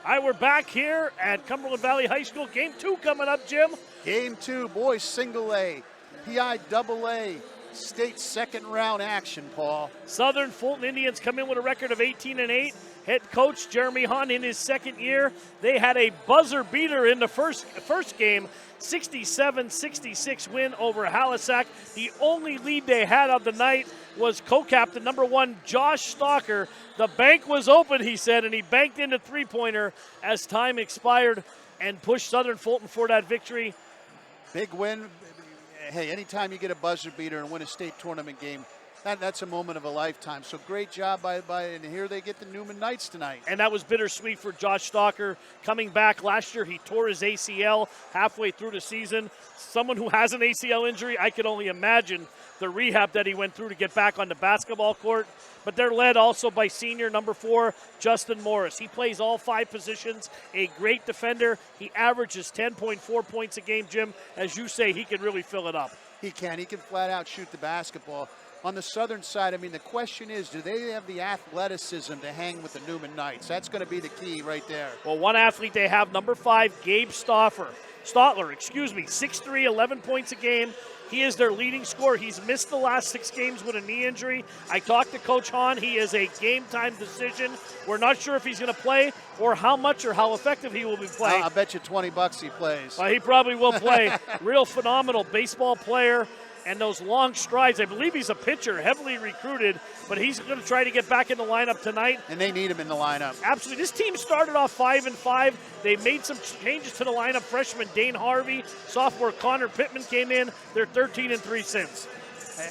All right, we're back here at Cumberland Valley High School. Game 2 coming up, Jim. Game 2, boys single A, PI double A, state second round action, Paul. Southern Fulton Indians come in with a record of 18-8. Head coach Jeremy Hahn in his second year. They had a buzzer beater in the first game, 67-66 win over Halisac. The only lead they had of the night was co-captain number 1 Josh Stalker. The bank was open, he said, and he banked in a three-pointer as time expired and pushed Southern Fulton for that victory. Big win. Hey, anytime you get a buzzer beater and win a state tournament game, that's a moment of a lifetime. So great job by and here they get the Neumann Knights tonight. And that was bittersweet for Josh Stalker. Coming back last year, he tore his ACL halfway through the season. Someone who has an ACL injury, I can only imagine the rehab that he went through to get back on the basketball court. But they're led also by senior number 4, Justin Morris. He plays all 5 positions, a great defender. He averages 10.4 points a game, Jim. As you say, he can really fill it up. He can flat out shoot the basketball. On the southern side, I mean, the question is, do they have the athleticism to hang with the Neumann Knights? That's going to be the key right there. Well, one athlete they have, number 5, Gabe Stotler, 6'3", 11 points a game. He is their leading scorer. He's missed the last 6 games with a knee injury. I talked to Coach Hahn. He is a game-time decision. We're not sure if he's going to play or how much or how effective he will be playing. I'll bet you $20 he plays. He probably will play. Real phenomenal baseball player. And those long strides, I believe he's a pitcher, heavily recruited, but he's going to try to get back in the lineup tonight. And they need him in the lineup. Absolutely. This team started off 5-5. They made some changes to the lineup. Freshman Dane Harvey, sophomore Connor Pittman came in. They're 13-3 since.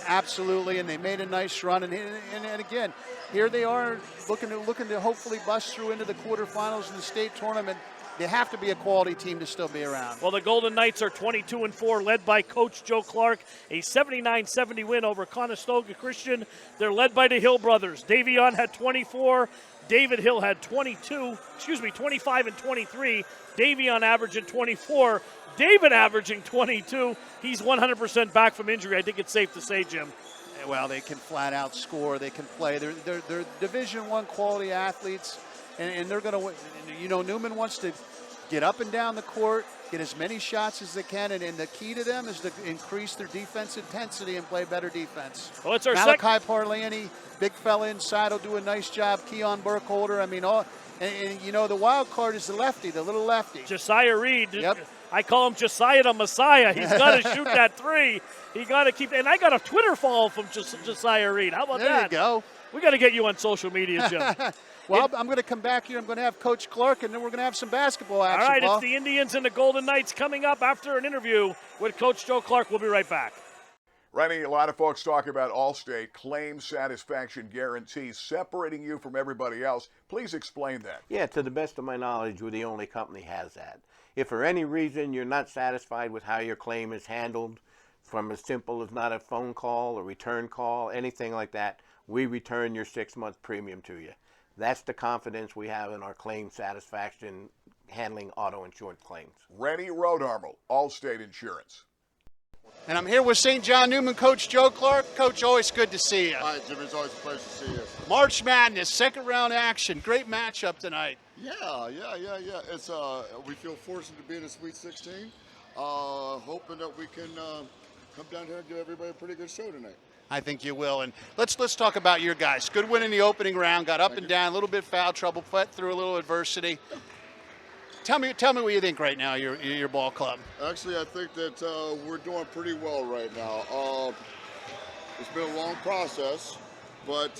Absolutely, and they made a nice run. And again, here they are looking to hopefully bust through into the quarterfinals in the state tournament. They have to be a quality team to still be around. Well, the Golden Knights are 22-4, led by Coach Joe Clark, a 79-70 win over Conestoga Christian. They're led by the Hill brothers. Davion had 24. David Hill had 25 and 23. Davion averaging 24. David averaging 22. He's 100% back from injury. I think it's safe to say, Jim. Well, they can flat out score. They can play. They're Division I quality athletes. And they're going to, Neumann wants to get up and down the court, get as many shots as they can, and the key to them is to increase their defense intensity and play better defense. Well, it's our Malachi Parlani, big fella inside, will do a nice job. Keon Burkholder, the wild card is the lefty, the little lefty. Josiah Reed. Yep. I call him Josiah the Messiah. He's got to shoot that 3. He got to keep, and I got a Twitter follow from Josiah Reed. How about that? There you go. We got to get you on social media, Jim. Well, I'm going to come back here. I'm going to have Coach Clark, and then we're going to have some basketball action. All right, Paul. It's the Indians and the Golden Knights coming up after an interview with Coach Joe Clark. We'll be right back. Randy, a lot of folks talk about Allstate claim satisfaction guarantee separating you from everybody else. Please explain that. Yeah, to the best of my knowledge, we're the only company has that. If for any reason you're not satisfied with how your claim is handled, from as simple as not a phone call, a return call, anything like that, we return your 6-month premium to you. That's the confidence we have in our claim satisfaction handling auto insurance claims. Rennie Rodarmel, Allstate Insurance. And I'm here with St. John Neumann coach Joe Clark. Coach, always good to see you. Hi, Jim. It's always a pleasure to see you. March Madness, second round action. Great matchup tonight. Yeah. It's we feel fortunate to be in the Sweet 16. Hoping that we can come down here and give everybody a pretty good show tonight. I think you will. And let's talk about your guys. Good win in the opening round. Got up and down, a little bit foul trouble, fought through a little adversity. Tell me what you think right now. Your ball club. Actually, I think that we're doing pretty well right now. It's been a long process, but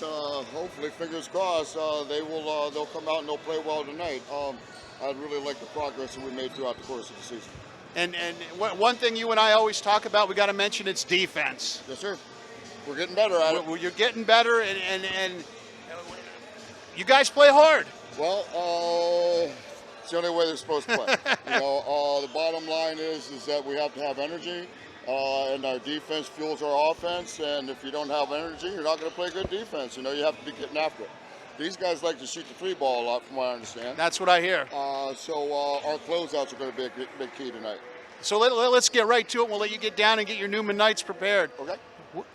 hopefully, fingers crossed, they'll come out and they'll play well tonight. I really like the progress that we made throughout the course of the season. And one thing you and I always talk about, we got to mention, it's defense. Yes, sir. We're getting better at it. Well, you're getting better, and you guys play hard. Well, it's the only way they're supposed to play. The bottom line is that we have to have energy, and our defense fuels our offense. And if you don't have energy, you're not going to play good defense. You have to be getting after it. These guys like to shoot the 3 ball a lot, from what I understand. That's what I hear. So our closeouts are going to be a big key tonight. So let's get right to it. We'll let you get down and get your Neumann Knights prepared. Okay.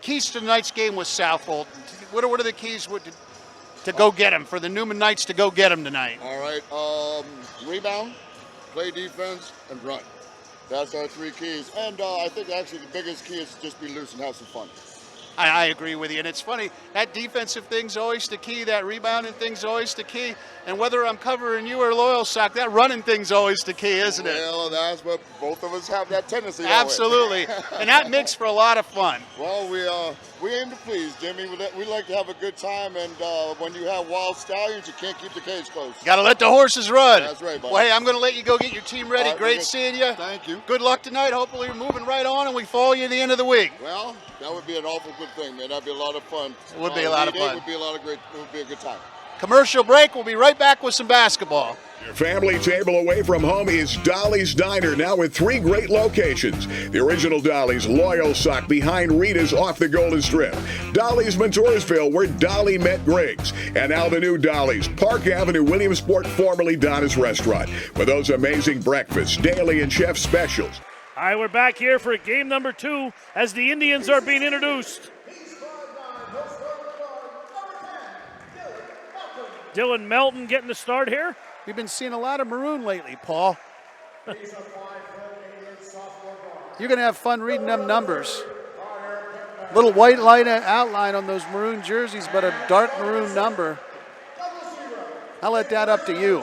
Keys to tonight's game was South Fulton. What are the keys? to go get them, for the Neumann Knights to go get them tonight? All right. Rebound, play defense, and run. That's our 3 keys. And I think actually the biggest key is just be loose and have some fun. I agree with you, and it's funny, that defensive thing's always the key, that rebounding thing's always the key, and whether I'm covering you or Loyal Sock, that running thing's always the key, isn't it? Well, that's what both of us have that tendency. Absolutely, and that makes for a lot of fun. Well, we aim to please, Jimmy. We like to have a good time, and when you have wild stallions, you can't keep the cage closed. Got to let the horses run. That's right, buddy. Well, hey, I'm going to let you go get your team ready. Right, Great seeing you. Thank you. Good luck tonight. Hopefully you're moving right on, and we follow you at the end of the week. Well, that would be an awful good thing, man. That'd be a lot of fun. It would be a lot of fun. It would be it would be a good time. Commercial break. We'll be right back with some basketball. Your family table away from home is Dolly's Diner, now with 3 great locations. The original Dolly's, Loyal Sock, behind Rita's off the Golden Strip. Dolly's Montoursville, where Dolly met Griggs. And now the new Dolly's, Park Avenue, Williamsport, formerly Donna's Restaurant, with those amazing breakfasts, daily and chef specials. All right, we're back here for game number 2 as the Indians are being introduced. Dylan Melton getting the start here. We've been seeing a lot of maroon lately, Paul. You're going to have fun reading them numbers. Little white line outline on those maroon jerseys, but a dark maroon number. I'll let that up to you.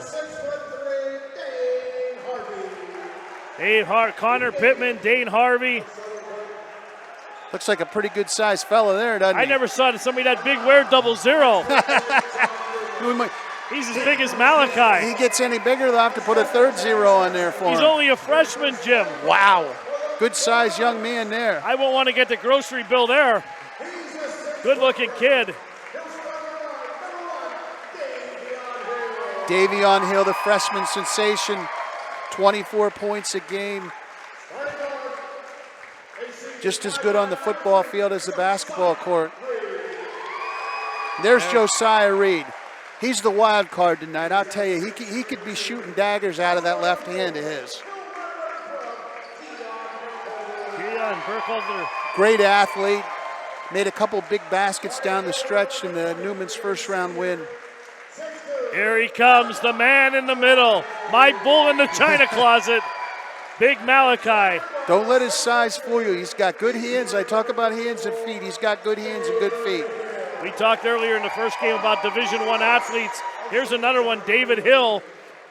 Dave Hart, Connor Pittman, Dane Harvey. Looks like a pretty good sized fella there, doesn't he? I never saw somebody that big wear 00. He's as big as Malachi. He gets any bigger, they'll have to put a 3rd 0 on there for him. He's only a freshman, Jim. Wow. Good sized young man there. I won't want to get the grocery bill there. Good looking kid. Davion Hill, the freshman sensation, 24 points a game. Just as good on the football field as the basketball court. There's Josiah Reed. He's the wild card tonight. I'll tell you, he could be shooting daggers out of that left hand of his. Keon Burkholder. Great athlete. Made a couple big baskets down the stretch in the Newman's first round win. Here he comes, the man in the middle. My bull in the china closet. Big Malachi. Don't let his size fool you. He's got good hands. I talk about hands and feet. He's got good hands and good feet. We talked earlier in the first game about Division I athletes. Here's another one, David Hill.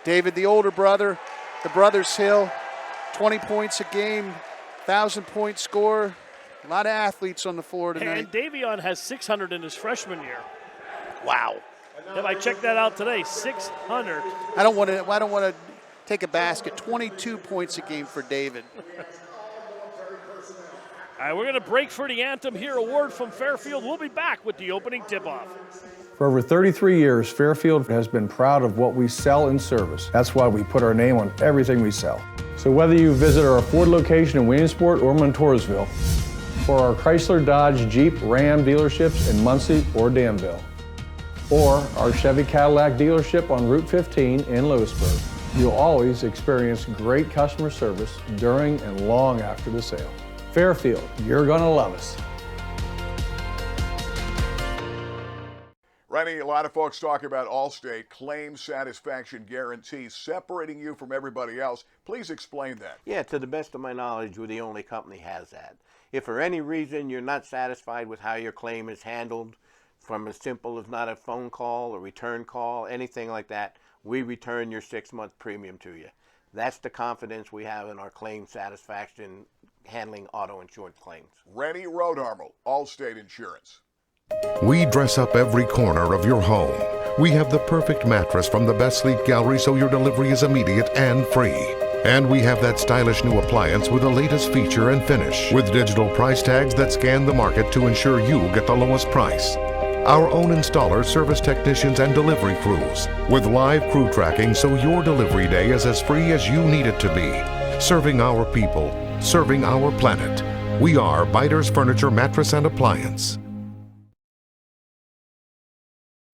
David, the older brother, the brothers Hill, 20 points a game, 1,000-point scorer. A lot of athletes on the floor tonight. And Davion has 600 in his freshman year. Wow. Yep, I checked that out today, 600. I don't want to take a basket. 22 points a game for David. All right, we're going to break for the anthem here. Award from Fairfield. We'll be back with the opening tip-off. For over 33 years, Fairfield has been proud of what we sell in service. That's why we put our name on everything we sell. So whether you visit our Ford location in Williamsport or Montoursville, or our Chrysler, Dodge, Jeep, Ram dealerships in Muncie or Danville, or our Chevy Cadillac dealership on Route 15 in Lewisburg, you'll always experience great customer service during and long after the sale. Fairfield, you're gonna love us. Rennie, a lot of folks talk about Allstate claim satisfaction guarantees separating you from everybody else. Please explain that. Yeah, to the best of my knowledge, we're the only company has that. If for any reason you're not satisfied with how your claim is handled, from as simple as not a phone call, a return call, anything like that, we return your 6-month premium to you. That's the confidence we have in our claim satisfaction handling auto insurance claims. Rennie Rodarmel, Allstate Insurance. We dress up every corner of your home. We have the perfect mattress from the best sleep gallery so your delivery is immediate and free. And we have that stylish new appliance with the latest feature and finish, with digital price tags that scan the market to ensure you get the lowest price. Our own installers, service technicians, and delivery crews, with live crew tracking so your delivery day is as free as you need it to be. Serving our people, serving our planet. We are Biters Furniture, Mattress, and Appliance.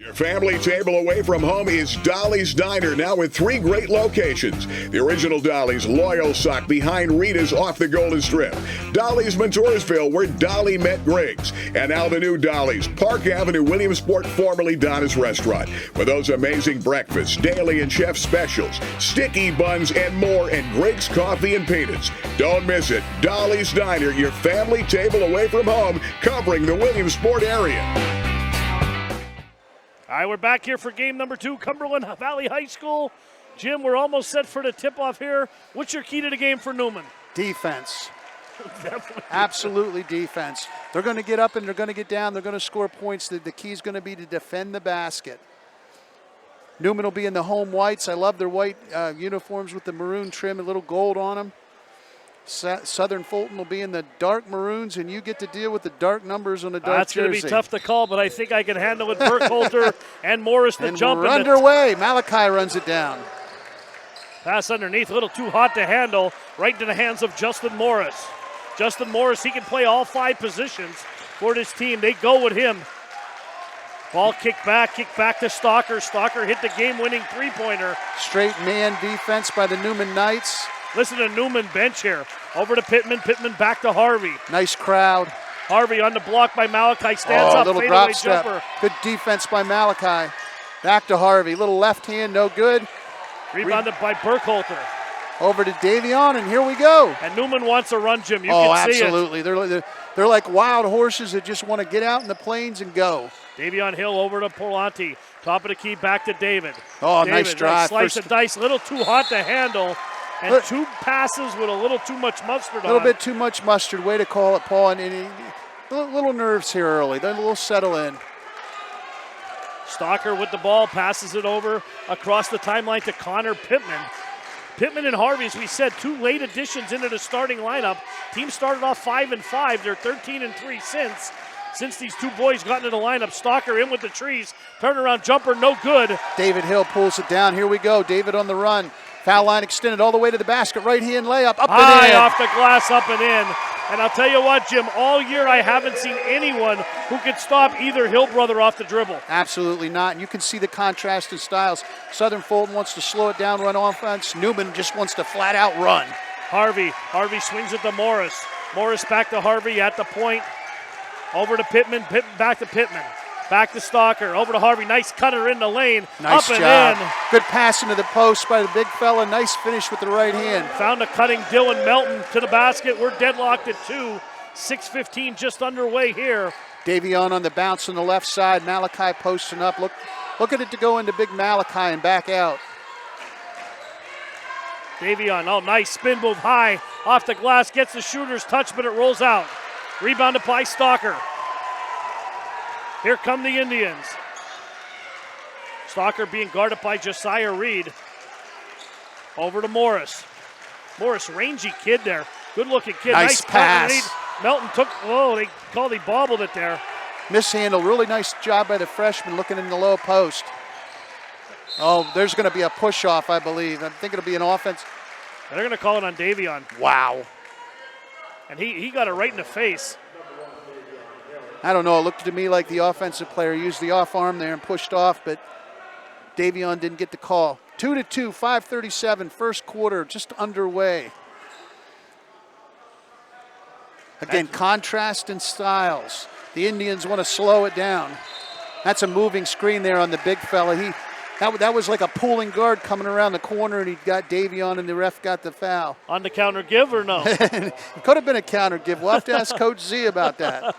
Your family table away from home is Dolly's Diner, now with 3 great locations. The original Dolly's Loyal Sock behind Rita's off the Golden Strip. Dolly's Montoursville, where Dolly met Griggs. And now the new Dolly's, Park Avenue, Williamsport, formerly Donna's Restaurant. With those amazing breakfasts, daily and chef specials, sticky buns, and more, and Griggs Coffee and Peanuts. Don't miss it. Dolly's Diner, your family table away from home, covering the Williamsport area. All right, we're back here for game number 2, Cumberland Valley High School. Jim, we're almost set for the tip-off here. What's your key to the game for Neumann? Defense. Definitely. Absolutely defense. They're going to get up and they're going to get down. They're going to score points. The key is going to be to defend the basket. Neumann will be in the home whites. I love their white uniforms with the maroon trim, a little gold on them. Southern Fulton will be in the dark maroons, and you get to deal with the dark numbers on the dark That's going to jersey. be tough to call, but I think I can handle it. Burkholder and Morris the And jump. we're underway. Malachi runs it down. Pass underneath, a little too hot to handle, right into the hands of Justin Morris. Justin Morris, he can play all 5 positions for this team. They go with him. Ball kicked back to Stalker. Stalker hit the game-winning three-pointer. Straight man defense by the Neumann Knights. Listen to Neumann bench here. Over to Pittman. Pittman back to Harvey. Nice crowd. Harvey on the block by Malachi. Stands up, little fadeaway drop step. jumper. Good defense by Malachi. Back to Harvey. Little left hand, no good. Rebounded by Burkholder. Over to Davion, and here we go. And Neumann wants a run, Jim. You Oh, can see it. absolutely. They're like wild horses that just want to get out in the plains and go. Davion Hill over to Polanti. Top of the key, back to David. Oh, David, nice drive. Slice of dice, a little too hot to handle. And 2 passes with a little too much mustard on. A little bit too much mustard. Way to call it, Paul. And little nerves here early. They're a little settle in. Stalker with the ball, passes it over across the timeline to Connor Pittman. Pittman and Harvey, as we said, 2 late additions into the starting lineup. Team started off 5-5. They're 13-3 since these 2 boys got into the lineup. Stalker in with the trees. Turnaround jumper, no good. David Hill pulls it down. Here we go. David on the run. Foul line extended all the way to the basket. Right hand layup. Up and High in. off the glass, up and in. And I'll tell you what, Jim, all year I haven't seen anyone who could stop either Hill brother off the dribble. Absolutely not. And you can see the contrast in styles. Southern Fulton wants to slow it down, run offense. Neumann just wants to flat out run. Harvey swings it to Morris. Morris back to Harvey at the point. Over to Pittman. Pittman back to Pittman. Back to Stalker. Over to Harvey. Nice cutter in the lane. Nice up job. and in. Good pass into the post by the big fella. Nice finish with the right hand. Found a cutting Dylan Melton to the basket. We're deadlocked at 2. 6:15 just underway here. Davion on the bounce on the left side. Malachi posting up. Look at it to go into big Malachi and back out. Davion, nice spin move high. Off the glass, gets the shooter's touch, but it rolls out. Rebounded by Stalker. Here come the Indians. Stalker being guarded by Josiah Reed. Over to Morris. Morris, rangy kid there. Good-looking kid. Nice pass. Reed. Melton they bobbled it there. Mishandle. Really nice job by the freshman looking in the low post. Oh, there's going to be a push-off, I believe. I think it'll be an offense. They're going to call it on Davion. Wow. And he got it right in the face. I don't know. It looked to me like the offensive player used the off arm there and pushed off, but Davion didn't get the call. 2-2, 5:37, first quarter just underway. Again, contrast in styles. The Indians want to slow it down. That's a moving screen there on the big fella. That was like a pulling guard coming around the corner, and he got Davion, and the ref got the foul. On the counter give or no? It could have been a counter give. We'll have to ask Coach Z about that.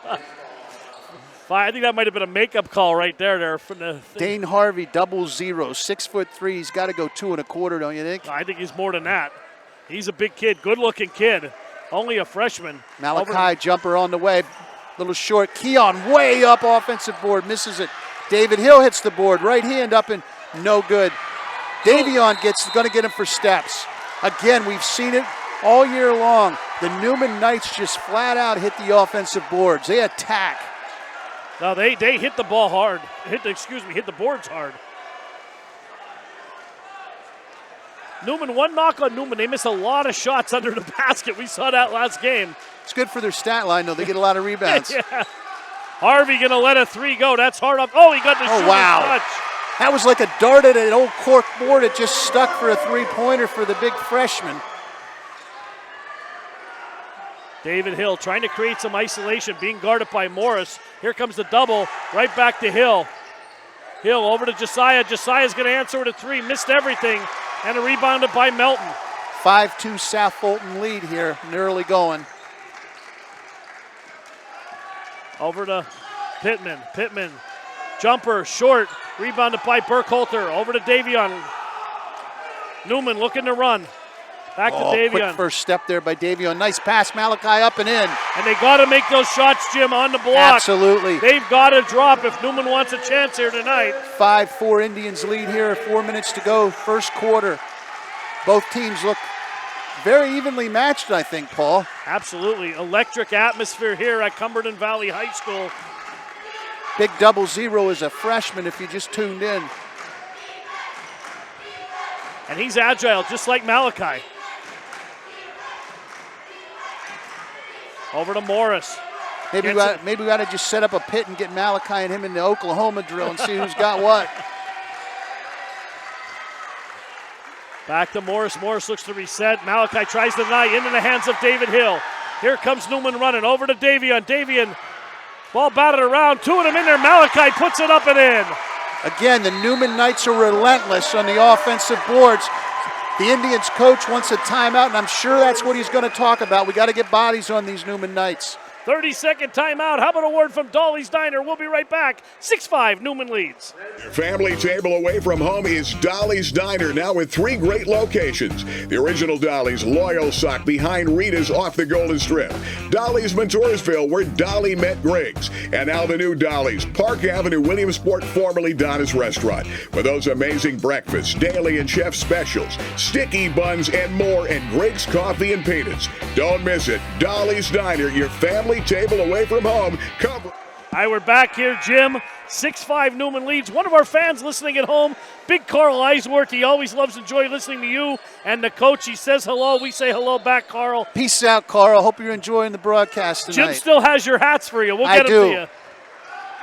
I think that might have been a makeup call right there. From the Dane Harvey, 0-0, 6'3". He's got to go 2 1/4, don't you think? I think he's more than that. He's a big kid, good-looking kid. Only a freshman. Malachi jumper on the way. Little short. Keon way up offensive board. Misses it. David Hill hits the board. Right hand up and no good. Davion going to get him for steps. Again, we've seen it all year long. The Neumann Knights just flat out hit the offensive boards. They attack. No, they hit the ball hard. Hit the boards hard. Neumann, one knock on Neumann. They miss a lot of shots under the basket. We saw that last game. It's good for their stat line, though. They get a lot of rebounds. Yeah. Harvey going to let a three go. That's hard up. Oh, he got the shooter's touch. That was like a dart at an old cork board. It just stuck for a three-pointer for the big freshman. David Hill trying to create some isolation, being guarded by Morris. Here comes the double, right back to Hill. Hill over to Josiah. Josiah's going to answer with a three. Missed everything, and a rebounded by Melton. 5-2 South Fulton lead here, and early going. Over to Pittman. Pittman, jumper, short, rebounded by Burkholter. Over to Davion. Newman looking to run. Back to Davion. Quick first step there by Davion. Nice pass, Malachi up and in. And they got to make those shots, Jim, on the block. Absolutely. They've got to drop if Newman wants a chance here tonight. 5-4 Indians lead here, 4 minutes to go, first quarter. Both teams look very evenly matched, I think, Paul. Absolutely. Electric atmosphere here at Cumberland Valley High School. Big 00 is a freshman if you just tuned in. And he's agile, just like Malachi. Over to Morris. Maybe we ought to just set up a pit and get Malachi and him in the Oklahoma drill and see who's got what. Back to Morris. Morris looks to reset. Malachi tries to deny into the hands of David Hill. Here comes Newman running over to Davion. Davion, ball batted around. Two of them in there. Malachi puts it up and in. Again, the Newman Knights are relentless on the offensive boards. The Indians coach wants a timeout, and I'm sure that's what he's going to talk about. We got to get bodies on these Newman Knights. 30-second timeout. How about a word from Dolly's Diner? We'll be right back. 6-5, Newman leads. Your family table away from home is Dolly's Diner, now with 3 great locations. The original Dolly's Loyal Sock behind Rita's off the Golden Strip. Dolly's Montoursville, where Dolly met Griggs. And now the new Dolly's, Park Avenue, Williamsport, formerly Donna's Restaurant. With those amazing breakfasts, daily and chef specials, sticky buns, and more, and Griggs Coffee and Peanuts. Don't miss it. Dolly's Diner, your family table away from home. Cover. All right, we're back here, Jim. 6-5 Newman leads. One of our fans listening at home, Big Carl Eisworth. He always loves enjoy listening to you and the coach. He says hello. We say hello back, Carl. Peace out, Carl. Hope you're enjoying the broadcast tonight. Jim still has your hats for you. We'll get them to you.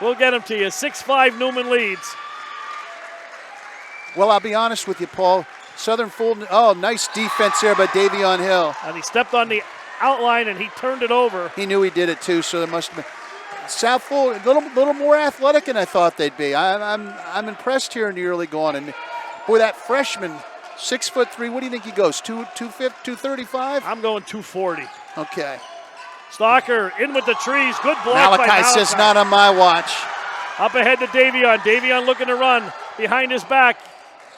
We'll get them to you. 6-5 Newman leads. Well, I'll be honest with you, Paul. Southern Fulton, nice defense there by Davion Hill. And he stepped on the outline and he turned it over. He knew he did it too, so there must have been. South Fulton, a little more athletic than I thought they'd be. I'm impressed here in the early going. And boy, that freshman, 6'3", what do you think he goes? 235? I'm going 240. Okay. Stalker in with the trees. Good block by Malachi. Says not on my watch. Up ahead to Davion. Davion looking to run behind his back.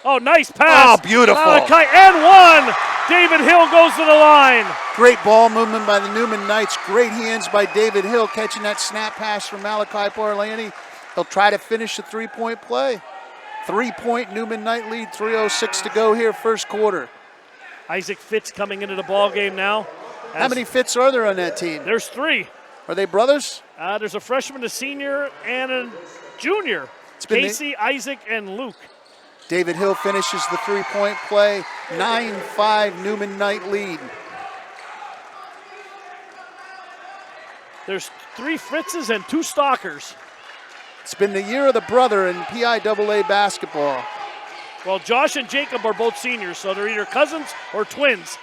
Oh, nice pass. Oh, beautiful. Malachi and one. David Hill goes to the line. Great ball movement by the Newman Knights. Great hands by David Hill catching that snap pass from Malachi Parlani. He'll try to finish the three-point play. 3-point Newman Knight lead, 3:06 to go here, first quarter. Isaac Fitz coming into the ball game now. How many Fitz are there on that team? There's 3. Are they brothers? There's a freshman, a senior, and a junior. Casey, Isaac, and Luke. David Hill finishes the three-point play. 9-5 Newman Knight lead. There's 3 Fritzes and 2 Stalkers. It's been the year of the brother in PIAA basketball. Well, Josh and Jacob are both seniors, so they're either cousins or twins.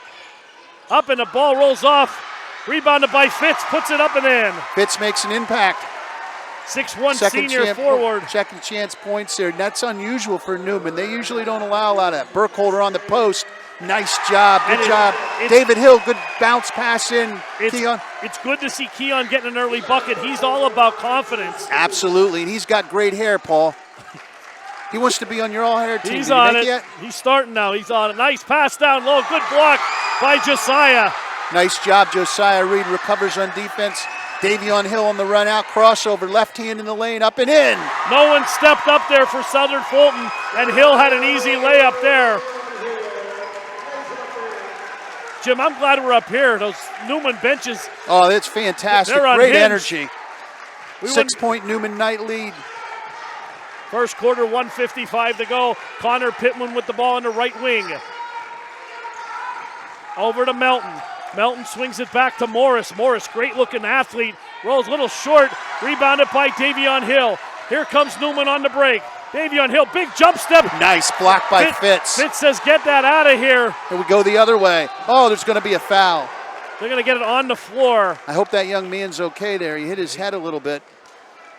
Up and the ball rolls off. Rebounded by Fitz, puts it up and in. Fitz makes an impact. 6'1" senior forward. Second chance points there. That's unusual for Newman. They usually don't allow a lot of that. Burkholder on the post. Nice job. Good job. David Hill, good bounce pass in. Keon. It's good to see Keon getting an early bucket. He's all about confidence. Absolutely. And he's got great hair, Paul. He wants to be on your all-hair team. He's on it. He's starting now. He's on it. Nice pass down low. Good block by Josiah. Nice job, Josiah Reed recovers on defense. Davion Hill on the run out, crossover, left hand in the lane, up and in. No one stepped up there for Southern Fulton, and Hill had an easy layup there. Jim, I'm glad we're up here. Those Newman benches. Oh, that's fantastic. Great energy. 6-point Newman Knight lead. First quarter, 1:55 to go. Connor Pittman with the ball in the right wing. Over to Melton. Melton swings it back to Morris. Morris, great-looking athlete, rolls a little short, rebounded by Davion Hill. Here comes Neumann on the break. Davion Hill, big jump step. Nice block by Fitz. Fitz says, get that out of here. Here we go the other way. Oh, there's going to be a foul. They're going to get it on the floor. I hope that young man's okay there. He hit his head a little bit.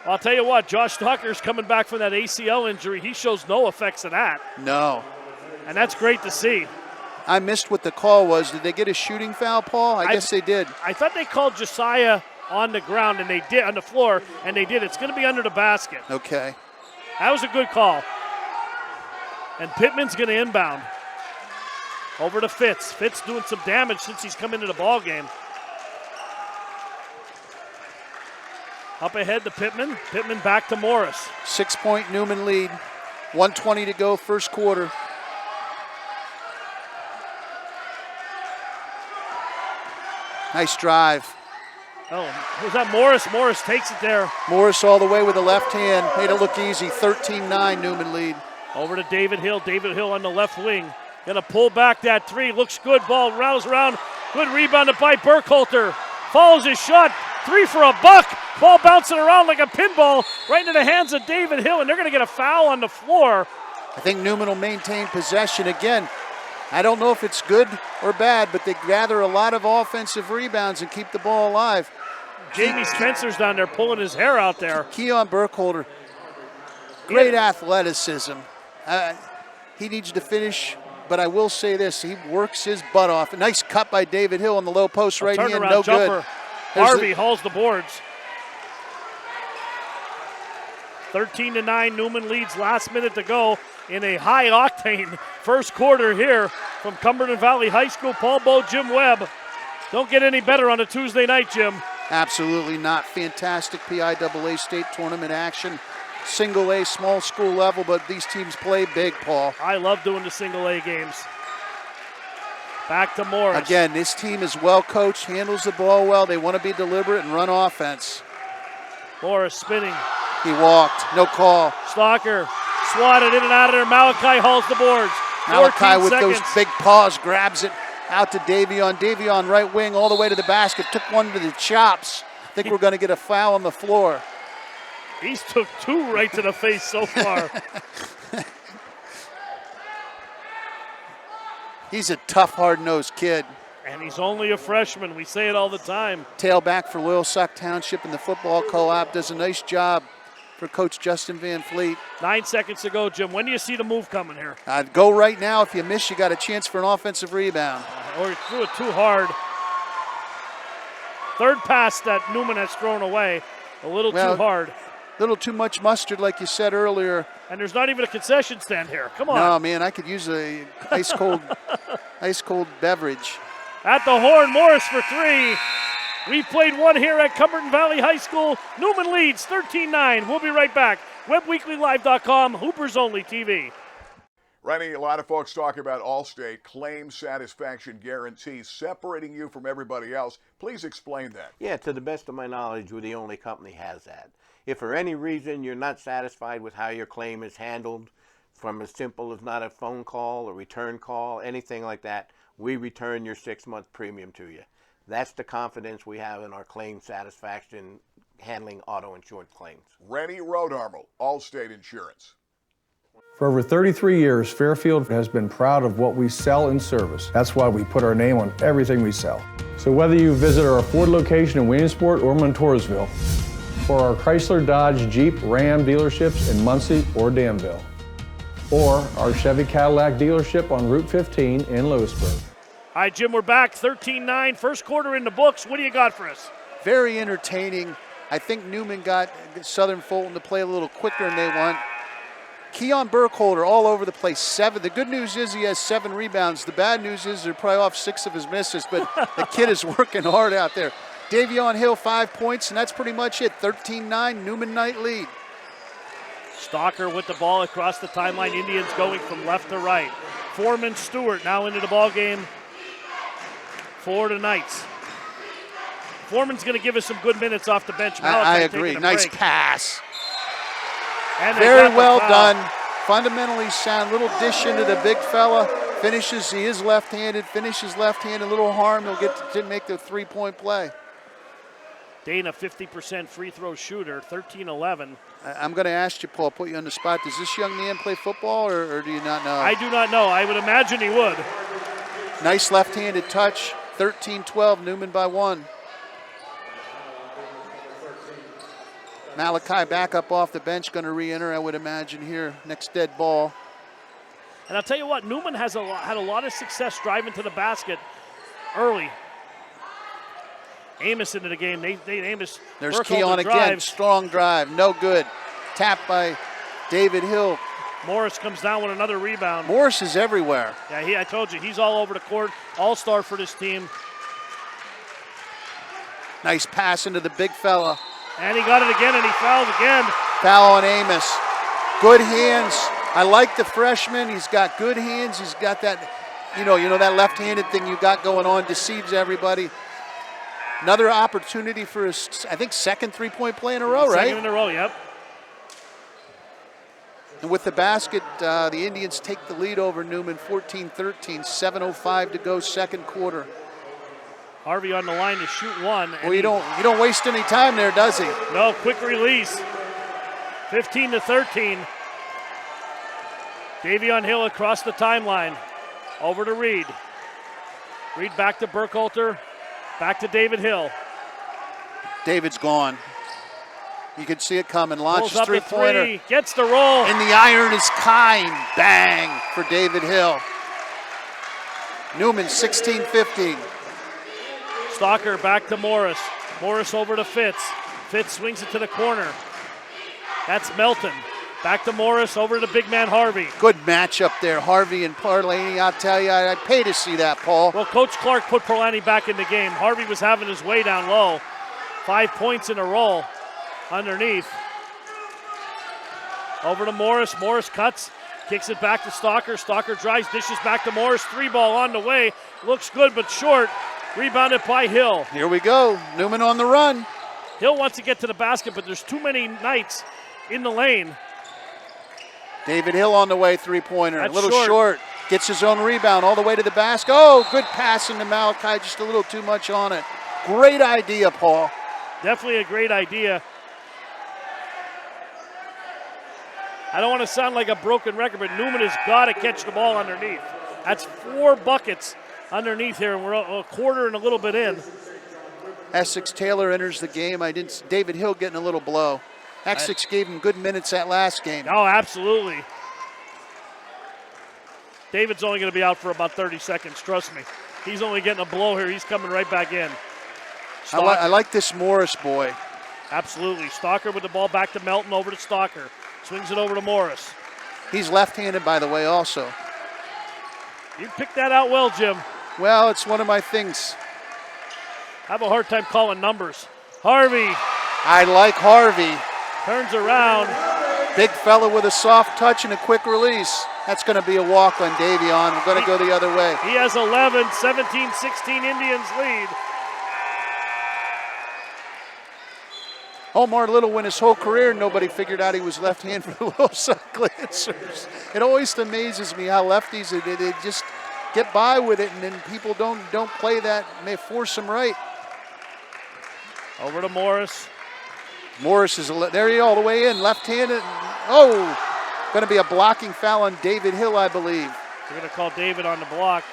I'll tell you what, Josh Tucker's coming back from that ACL injury. He shows no effects of that. No. And that's great to see. I missed what the call was. Did they get a shooting foul, Paul? I guess they did. I thought they called Josiah on the ground, and they did, on the floor, and they did. It's going to be under the basket. Okay. That was a good call. And Pittman's going to inbound. Over to Fitz. Fitz doing some damage since he's come into the ball game. Up ahead to Pittman. Pittman back to Morris. 6-point Neumann lead. 1:20 to go, first quarter. Nice drive. Oh, was that Morris? Morris takes it there. Morris all the way with the left hand. Made it look easy. 13-9 Neumann lead. Over to David Hill. David Hill on the left wing. Gonna pull back that three. Looks good. Ball rattles around. Good rebounded by Burkhalter. Follows his shot. Three for a buck. Ball bouncing around like a pinball right into the hands of David Hill, and they're going to get a foul on the floor. I think Neumann will maintain possession again. I don't know if it's good or bad, but they gather a lot of offensive rebounds and keep the ball alive. Jamie Spencer's down there pulling his hair out there. Keon Burkhalter, great athleticism. He needs to finish, but I will say this, he works his butt off. A nice cut by David Hill on the low post right hand, no jumper. good. Harvey hauls the boards. 13-9, Neumann leads, last minute to go in a high-octane first quarter here from Cumberland Valley High School. Paul Bowe, Jim Webb. Don't get any better on a Tuesday night, Jim. Absolutely not. Fantastic PIAA state tournament action. Single A, small school level, but these teams play big, Paul. I love doing the single A games. Back to Morris. Again, this team is well coached, handles the ball well. They want to be deliberate and run offense. Morris spinning. He walked, no call. Stalker swatted in and out of there. Malachi hauls the boards. Malachi with seconds. those big paws grabs it out to Davion. Davion right wing all the way to the basket. Took one to the chops. I think we're going to get a foul on the floor. He's took two right to the face so far. He's a tough, hard-nosed kid. And he's only a freshman. We say it all the time. Tailback for Loyalsock Township and the football co-op. Does a nice job for Coach Justin Van Fleet. 9 seconds to go, Jim. When do you see the move coming here? Go right now. If you miss, you got a chance for an offensive rebound. Or he threw it too hard. Third pass that Neumann has thrown away. A little too hard. A little too much mustard, like you said earlier. And there's not even a concession stand here. Come on. No, man, I could use a ice cold beverage. At the horn, Morris for three. We've played one here at Cumberland Valley High School. Neumann leads 13-9. We'll be right back. WebWeeklyLive.com, Hoopers Only TV. Rennie, a lot of folks talk about Allstate claim satisfaction guarantees separating you from everybody else. Please explain that. Yeah, to the best of my knowledge, we're the only company has that. If for any reason you're not satisfied with how your claim is handled, from as simple as not a phone call, a return call, anything like that, we return your 6-month premium to you. That's the confidence we have in our claim satisfaction handling auto insurance claims. Rennie Rodarmel, Allstate Insurance. For over 33 years, Fairfield has been proud of what we sell and service. That's why we put our name on everything we sell. So whether you visit our Ford location in Williamsport or Montoursville, or our Chrysler, Dodge, Jeep, Ram dealerships in Muncie or Danville, or our Chevy Cadillac dealership on Route 15 in Lewisburg. All right, Jim, we're back. 13-9, first quarter in the books. What do you got for us? Very entertaining. I think Neumann got Southern Fulton to play a little quicker than they want. Keon Burkhalter all over the place. 7. The good news is he has 7 rebounds. The bad news is they're probably off 6 of his misses, but the kid is working hard out there. Davion Hill, 5 points, and that's pretty much it. 13-9, Neumann night lead. Stalker with the ball across the timeline. Indians going from left to right. Foreman Stewart now into the ball game for the Knights. Foreman's going to give us some good minutes off the bench. I agree. Nice pass. And very well done. Fundamentally sound. Little dish into the big fella. Finishes, he is left-handed, finishes left-handed, a little harm, he'll get to make the three-point play. Dana, 50% free throw shooter, 13-11. I'm going to ask you, Paul, put you on the spot. Does this young man play football, or do you not know? I do not know. I would imagine he would. Nice left-handed touch, 13-12, Neumann by 1. Malachi back up off the bench, going to re-enter, I would imagine, here. Next dead ball. And I'll tell you what, Neumann has had a lot of success driving to the basket early. Amos into the game. Amos. There's Keon again. Strong drive. No good. Tapped by David Hill. Morris comes down with another rebound. Morris is everywhere. Yeah, I told you, he's all over the court. All-star for this team. Nice pass into the big fella. And he got it again, and he fouled again. Foul on Amos. Good hands. I like the freshman. He's got good hands. He's got that, you know that left-handed thing you got going on, deceives everybody. Another opportunity for his, I think, second three-point play in a row, right? Second in a row, yep. And with the basket, the Indians take the lead over Neumann, 14-13, 7:05 to go, second quarter. Harvey on the line to shoot one. Well, you don't waste any time there, does he? No, quick release. 15-13. Davion Hill across the timeline. Over to Reed. Reed back to Burkhalter. Back to David Hill. David's gone. You can see it coming. Pulls Launches up three-pointer. Three. Gets the roll. And the iron is kind. Bang for David Hill. Neumann, 16-15. Stalker back to Morris. Morris over to Fitz. Fitz swings it to the corner. That's Melton. Back to Morris, over to big man Harvey. Good matchup there, Harvey and Parlani. I'll tell you, I'd pay to see that, Paul. Well, Coach Clark put Parlani back in the game. Harvey was having his way down low. 5 points in a row underneath. Over to Morris. Morris cuts, kicks it back to Stalker. Stalker drives, dishes back to Morris. 3-ball on the way. Looks good, but short. Rebounded by Hill. Here we go. Neumann on the run. Hill wants to get to the basket, but there's too many Knights in the lane. David Hill on the way, three-pointer. That's a little short. Gets his own rebound all the way to the basket. Oh, good pass into Malachi, just a little too much on it. Great idea, Paul. Definitely a great idea. I don't want to sound like a broken record, but Neumann has got to catch the ball underneath. That's 4 buckets underneath here, and we're a quarter and a little bit in. Essex Taylor enters the game. David Hill getting a little blow. Essex gave him good minutes that last game. Oh, absolutely. David's only going to be out for about 30 seconds, trust me. He's only getting a blow here. He's coming right back in. I like this Morris boy. Absolutely. Stalker with the ball back to Melton, over to Stalker. Swings it over to Morris. He's left-handed, by the way, also. You picked that out well, Jim. Well, it's one of my things. I have a hard time calling numbers. Harvey. I like Harvey. Turns around. Big fella with a soft touch and a quick release. That's going to be a walk on Davion. We're going to go the other way. He has 11, 17-16 Indians lead. Omar Little went his whole career, nobody figured out he was left-handed for the low side glancers. It always amazes me how lefties, they just get by with it, and then people don't play that, and they force them right. Over to Morris. Morris is there, he all the way in, left-handed. Oh, going to be a blocking foul on David Hill, I believe. They're going to call David on the block.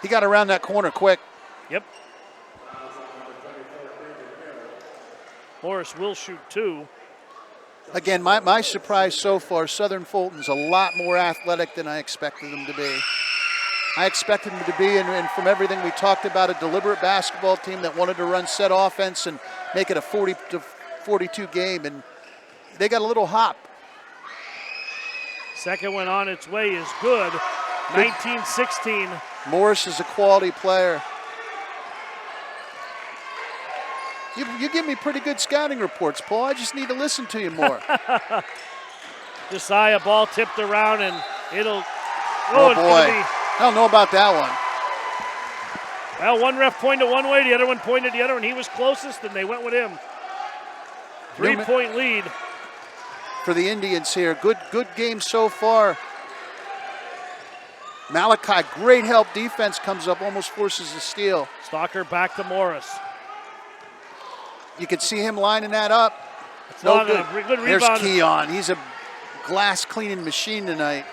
He got around that corner quick. Yep. Morris will shoot 2. Again, my surprise so far, Southern Fulton's a lot more athletic than I expected them to be. I expected them to be, and from everything we talked about, a deliberate basketball team that wanted to run set offense and make it a 40-42 game, and they got a little hop. Second one on its way is good. 19-16. Morris is a quality player. You give me pretty good scouting reports, Paul. I just need to listen to you more. Josiah, ball tipped around, and it'll... Oh, boy. I don't know about that one. Well, one ref pointed one way, the other one pointed the other, and he was closest, and they went with him. 3-point lead. For the Indians here. Good game so far. Malachi, great help defense, comes up, almost forces a steal. Stalker back to Morris. You can see him lining that up. It's No long good. enough. Good There's rebound. Keon. He's a glass cleaning machine tonight.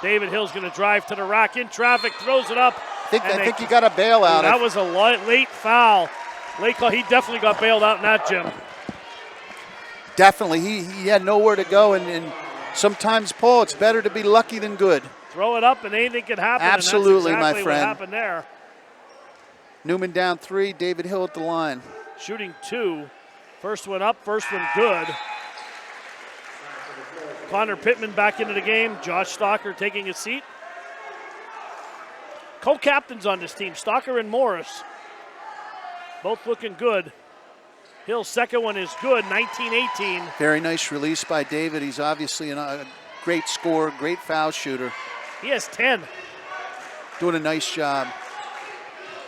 David Hill's going to drive to the rack in traffic, throws it up. I think he got a bailout. That was a late foul. Late call. He definitely got bailed out in that, Jim. Definitely. He had nowhere to go, and sometimes, Paul, it's better to be lucky than good. Throw it up and anything can happen. Absolutely, and that's exactly my friend. What happened there. Newman down 3, David Hill at the line. Shooting 2. First one up, first one good. Connor Pittman back into the game. Josh Stalker taking a seat. Co-captains on this team, Stalker and Morris. Both looking good. Hill's second one is good, 19-18. Very nice release by David. He's obviously a great scorer, great foul shooter. He has 10. Doing a nice job.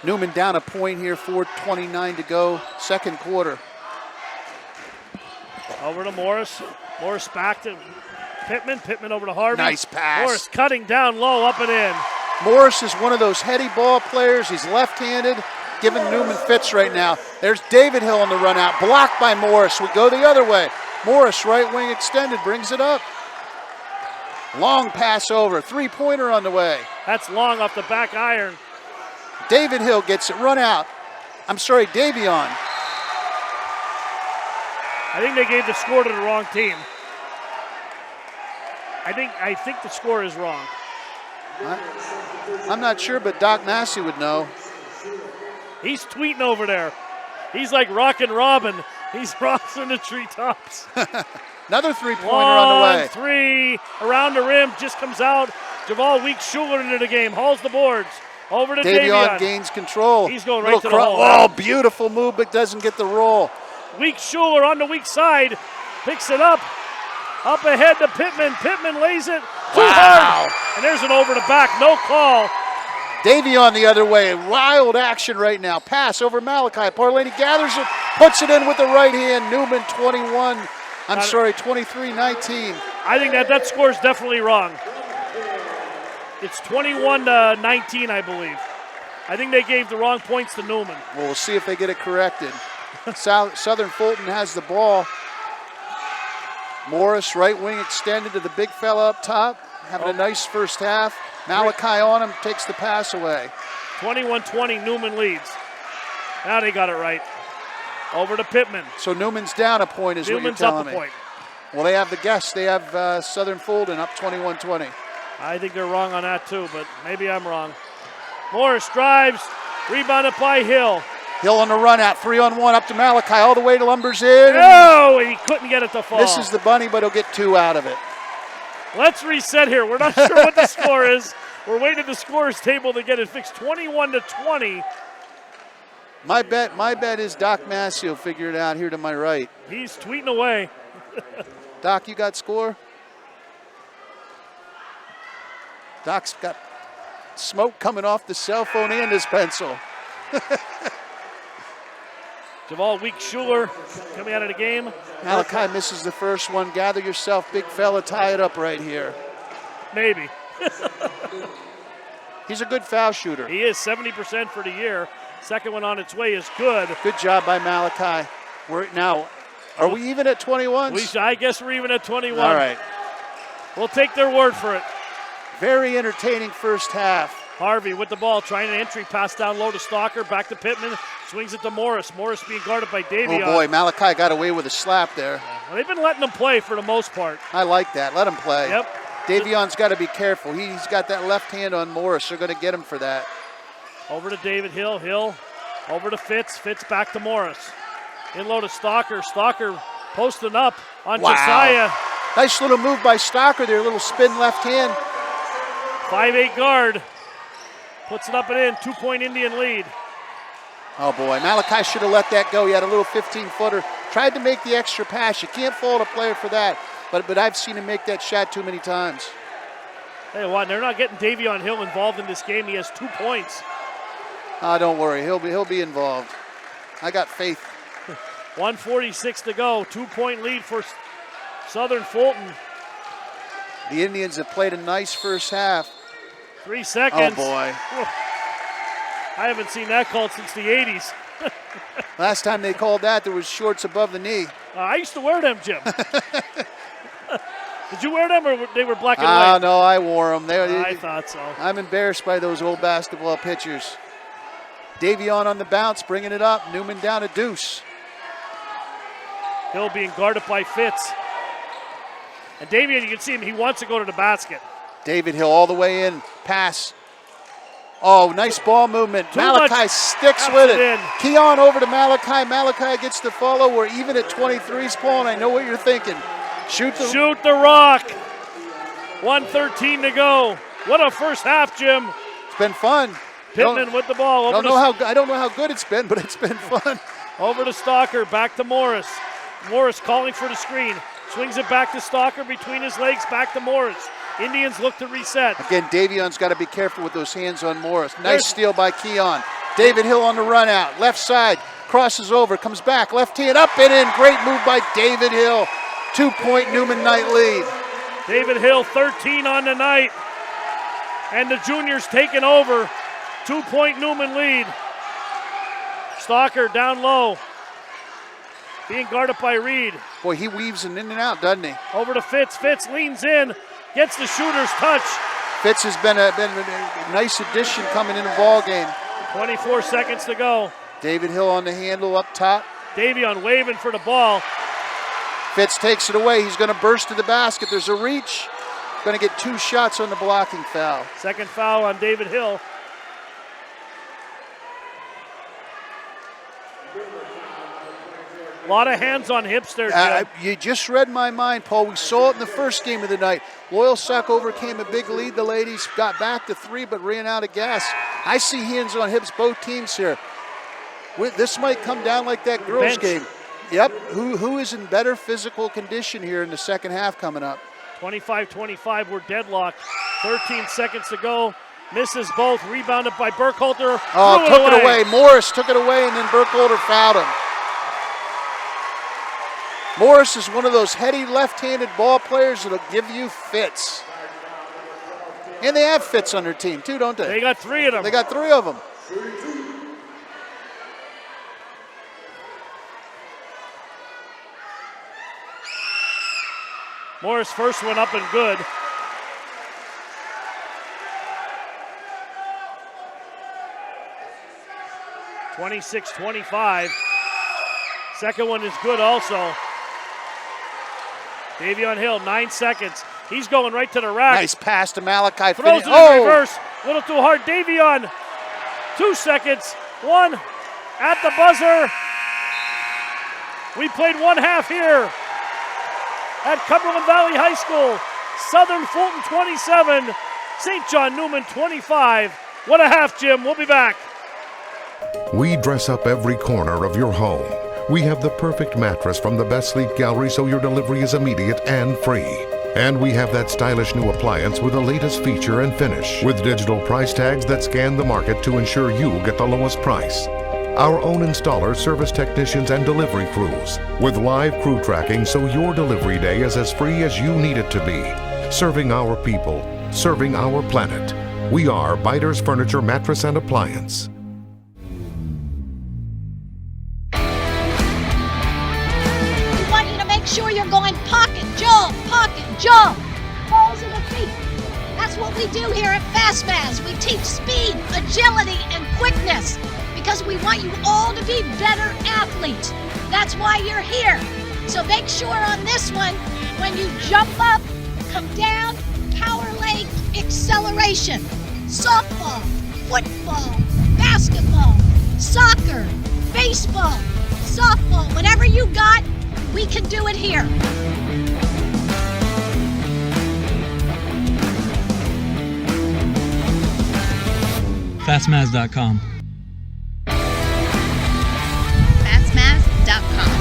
Newman down a point here, 4:29 to go, second quarter. Over to Morris. Morris back to Pittman. Pittman over to Harvey. Nice pass. Morris cutting down low, up and in. Morris is one of those heady ball players. He's left-handed, giving Newman fits right now. There's David Hill on the run out, blocked by Morris. We go the other way. Morris, right wing extended, brings it up. Long pass over, three-pointer on the way. That's long off the back iron. David Hill gets it, run out. I'm sorry, Davion. I think they gave the score to the wrong team. I think the score is wrong. I'm not sure, but Doc Massey would know. He's tweeting over there. He's like Rockin' Robin. He's rocking the treetops. Another three-pointer on the way. Three around the rim, just comes out. Javal Weeks-Schuler into the game, hauls the boards. Over to Davion. Gains control. He's going right to the hole. Oh, beautiful move, but doesn't get the roll. Weeks-Schuler on the weak side, picks it up. Up ahead to Pittman. Pittman lays it too hard. And there's an over the back, no call. Davion the other way. Wild action right now. Pass over Malachi. Parlaney gathers it, puts it in with the right hand. Newman 23-19. I think that score is definitely wrong. It's 21-19, I believe. I think they gave the wrong points to Neumann. Well, we'll see if they get it corrected. Southern Fulton has the ball. Morris, right wing extended to the big fella up top. Having a nice first half. Malachi on him, takes the pass away. 21-20, Neumann leads. Now they got it right. Over to Pittman. So Newman's down a point is Newman's what you're telling up a me. point. Well, they have the guess. They have Southern Fulton up 21-20. I think they're wrong on that too, but maybe I'm wrong. Morris drives, rebounded by Hill. Hill on the run out, 3-on-1 up to Malachi, all the way to Lumbers in. No, he couldn't get it to fall. This is the bunny, but he'll get 2 out of it. Let's reset here. We're not sure what the score is. We're waiting at the scorer's table to get it fixed. 21-20. My bet is Doc Massey will figure it out here to my right. He's tweeting away. Doc, you got score? Doc's got smoke coming off the cell phone and his pencil. Javal Weeks-Schuler coming out of the game. Malachi misses the first one. Gather yourself, big fella. Tie it up right here. Maybe. He's a good foul shooter. He is 70% for the year. Second one on its way is good. Good job by Malachi. Are we even at 21? I guess we're even at 21. All right. We'll take their word for it. Very entertaining first half. Harvey with the ball, trying an entry pass down low to Stalker, back to Pittman, swings it to Morris. Morris being guarded by Davion. Oh boy, Malachi got away with a slap there. Well, they've been letting them play for the most part. I like that. Let him play. Yep. Davion's got to be careful. He's got that left hand on Morris. They're going to get him for that. Over to David Hill. Hill over to Fitz. Fitz back to Morris. In low to Stalker. Stalker posting up on Josiah. Nice little move by Stalker there. Little spin left hand. 5'8" guard. Puts it up and in. 2-point Indian lead. Oh boy, Malachi should have let that go. He had a little 15-footer. Tried to make the extra pass. You can't fault a player for that. But I've seen him make that shot too many times. Hey, what? They're not getting Davion Hill involved in this game. He has 2 points. Don't worry. He'll be involved. I got faith. 1:46 to go. 2-point lead for Southern Fulton. The Indians have played a nice first half. 3 seconds. Oh, boy. I haven't seen that called since the 80s. Last time they called that, there was shorts above the knee. I used to wear them, Jim. Did you wear them, or they were black and white? No, I wore them. I thought so. I'm embarrassed by those old basketball pitchers. Davion on the bounce, bringing it up. Neumann down a deuce. Hill being guarded by Fitz. And Davion, you can see him, he wants to go to the basket. David Hill all the way in. Pass. Oh, nice ball movement. Malachi sticks with it. Keon over to Malachi. Malachi gets the follow. We're even at 23s, Paul, and I know what you're thinking. Shoot the rock. 1:13 to go. What a first half, Jim. It's been fun. Pittman with the ball. I don't know how good it's been, but it's been fun. Over to Stalker, back to Morris. Morris calling for the screen. Swings it back to Stalker between his legs, back to Morris. Indians look to reset. Again, Davion's got to be careful with those hands on Morris. Nice steal by Keon. David Hill on the run out. Left side, crosses over, comes back. Left hand up and in. Great move by David Hill. 2-point Neumann Knight lead. David Hill, 13 on the night. And the juniors taking over. 2-point Neumann lead. Stalker down low. Being guarded by Reed. Boy, he weaves in and out, doesn't he? Over to Fitz. Fitz leans in. Gets the shooter's touch. Fitz has been a nice addition coming in the ball game. 24 seconds to go. David Hill on the handle up top. Davion waving for the ball. Fitz takes it away. He's going to burst to the basket. There's a reach. Going to get 2 shots on the blocking foul. Second foul on David Hill. A lot of hands on hips there, Jim. You just read my mind, Paul. We saw it in the first game of the night. Loyalsock overcame a big lead. The ladies got back to 3 but ran out of gas. I see hands on hips both teams here. This might come down like that girls' game. Yep. Who is in better physical condition here in the second half coming up? 25-25, we're deadlocked. 13 seconds to go. Misses both. Rebounded by Burkhalter. Oh, took it away. Morris took it away, and then Burkhalter fouled him. Morris is one of those heady left-handed ball players that'll give you fits. And they have fits on their team, too, don't they? They got 3 of them. They got 3 of them. Morris first one up and good. (26-25). Second one is good also. Davion Hill, 9 seconds. He's going right to the rack. Nice pass to Malachi. Throws it in reverse. A little too hard. Davion, 2 seconds. 1 at the buzzer. We played 1 half here at Cumberland Valley High School. Southern Fulton 27, St. John Neumann 25. What a half, Jim. We'll be back. We dress up every corner of your home. We have the perfect mattress from the Best Sleep Gallery so your delivery is immediate and free. And we have that stylish new appliance with the latest feature and finish, with digital price tags that scan the market to ensure you get the lowest price. Our own installers, service technicians, and delivery crews, with live crew tracking so your delivery day is as free as you need it to be. Serving our people, serving our planet. We are Biters Furniture, Mattress, and Appliance. We want you to make sure you're going pocket, jump, balls in the feet. That's what we do here at FastMaz. We teach speed, agility, and quickness because we want you all to be better athletes. That's why you're here. So make sure on this one, when you jump up, come down, power leg acceleration. Softball, football, basketball, soccer, baseball, softball, whatever you got, we can do it here. FastMaz.com. FastMaz.com.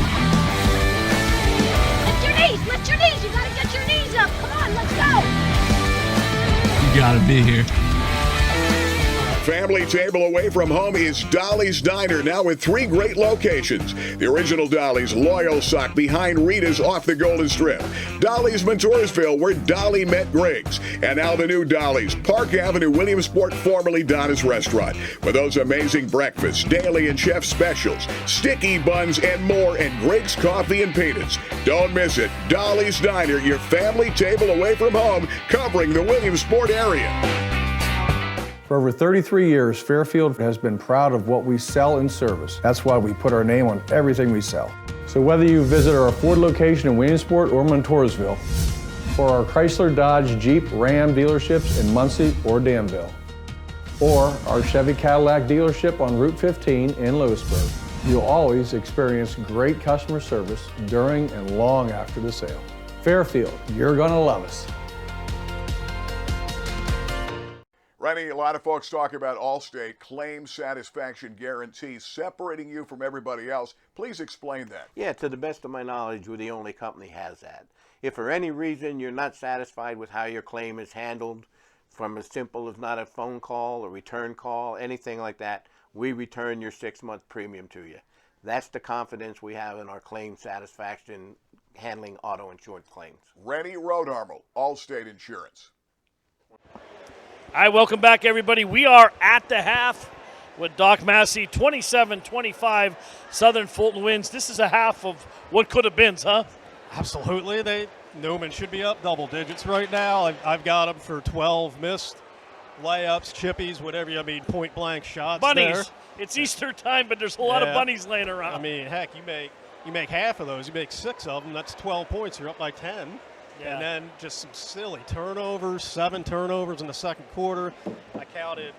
Lift your knees. You gotta get your knees up. Come on, let's go. You gotta be here. Family family table away from home is Dolly's Diner, now with 3 great locations. The original Dolly's Loyal Sock behind Rita's off the Golden Strip. Dolly's Montoursville, where Dolly met Griggs. And now the new Dolly's, Park Avenue, Williamsport, formerly Donna's Restaurant. For those amazing breakfasts, daily and chef specials, sticky buns, and more, and Griggs coffee and peanuts. Don't miss it. Dolly's Diner, your family table away from home, covering the Williamsport area. For over 33 years, Fairfield has been proud of what we sell and service. That's why we put our name on everything we sell. So whether you visit our Ford location in Williamsport or Montoursville, or our Chrysler, Dodge, Jeep, Ram dealerships in Muncie or Danville, or our Chevy Cadillac dealership on Route 15 in Lewisburg, you'll always experience great customer service during and long after the sale. Fairfield, you're gonna love us. Rennie, a lot of folks talk about Allstate claim satisfaction guarantees separating you from everybody else. Please explain that. Yeah, to the best of my knowledge, we're the only company has that. If for any reason you're not satisfied with how your claim is handled, from as simple as not a phone call, a return call, anything like that, we return your 6-month premium to you. That's the confidence we have in our claim satisfaction handling auto insurance claims. Rennie Rodarmel, Allstate Insurance. Hi, welcome back, everybody. We are at the half with Doc Massey, 27-25. Southern Fulton wins. This is a half of what could have been, huh? Absolutely. Neumann should be up double digits right now. I've got them for 12 missed layups, chippies, whatever you mean, point blank shots. Bunnies. There. It's Easter time, but there's a lot of bunnies laying around. I mean, heck, you make half of those. You make 6 of them. That's 12 points. You're up by 10. Yeah. And then just some silly turnovers, 7 turnovers in the second quarter. I counted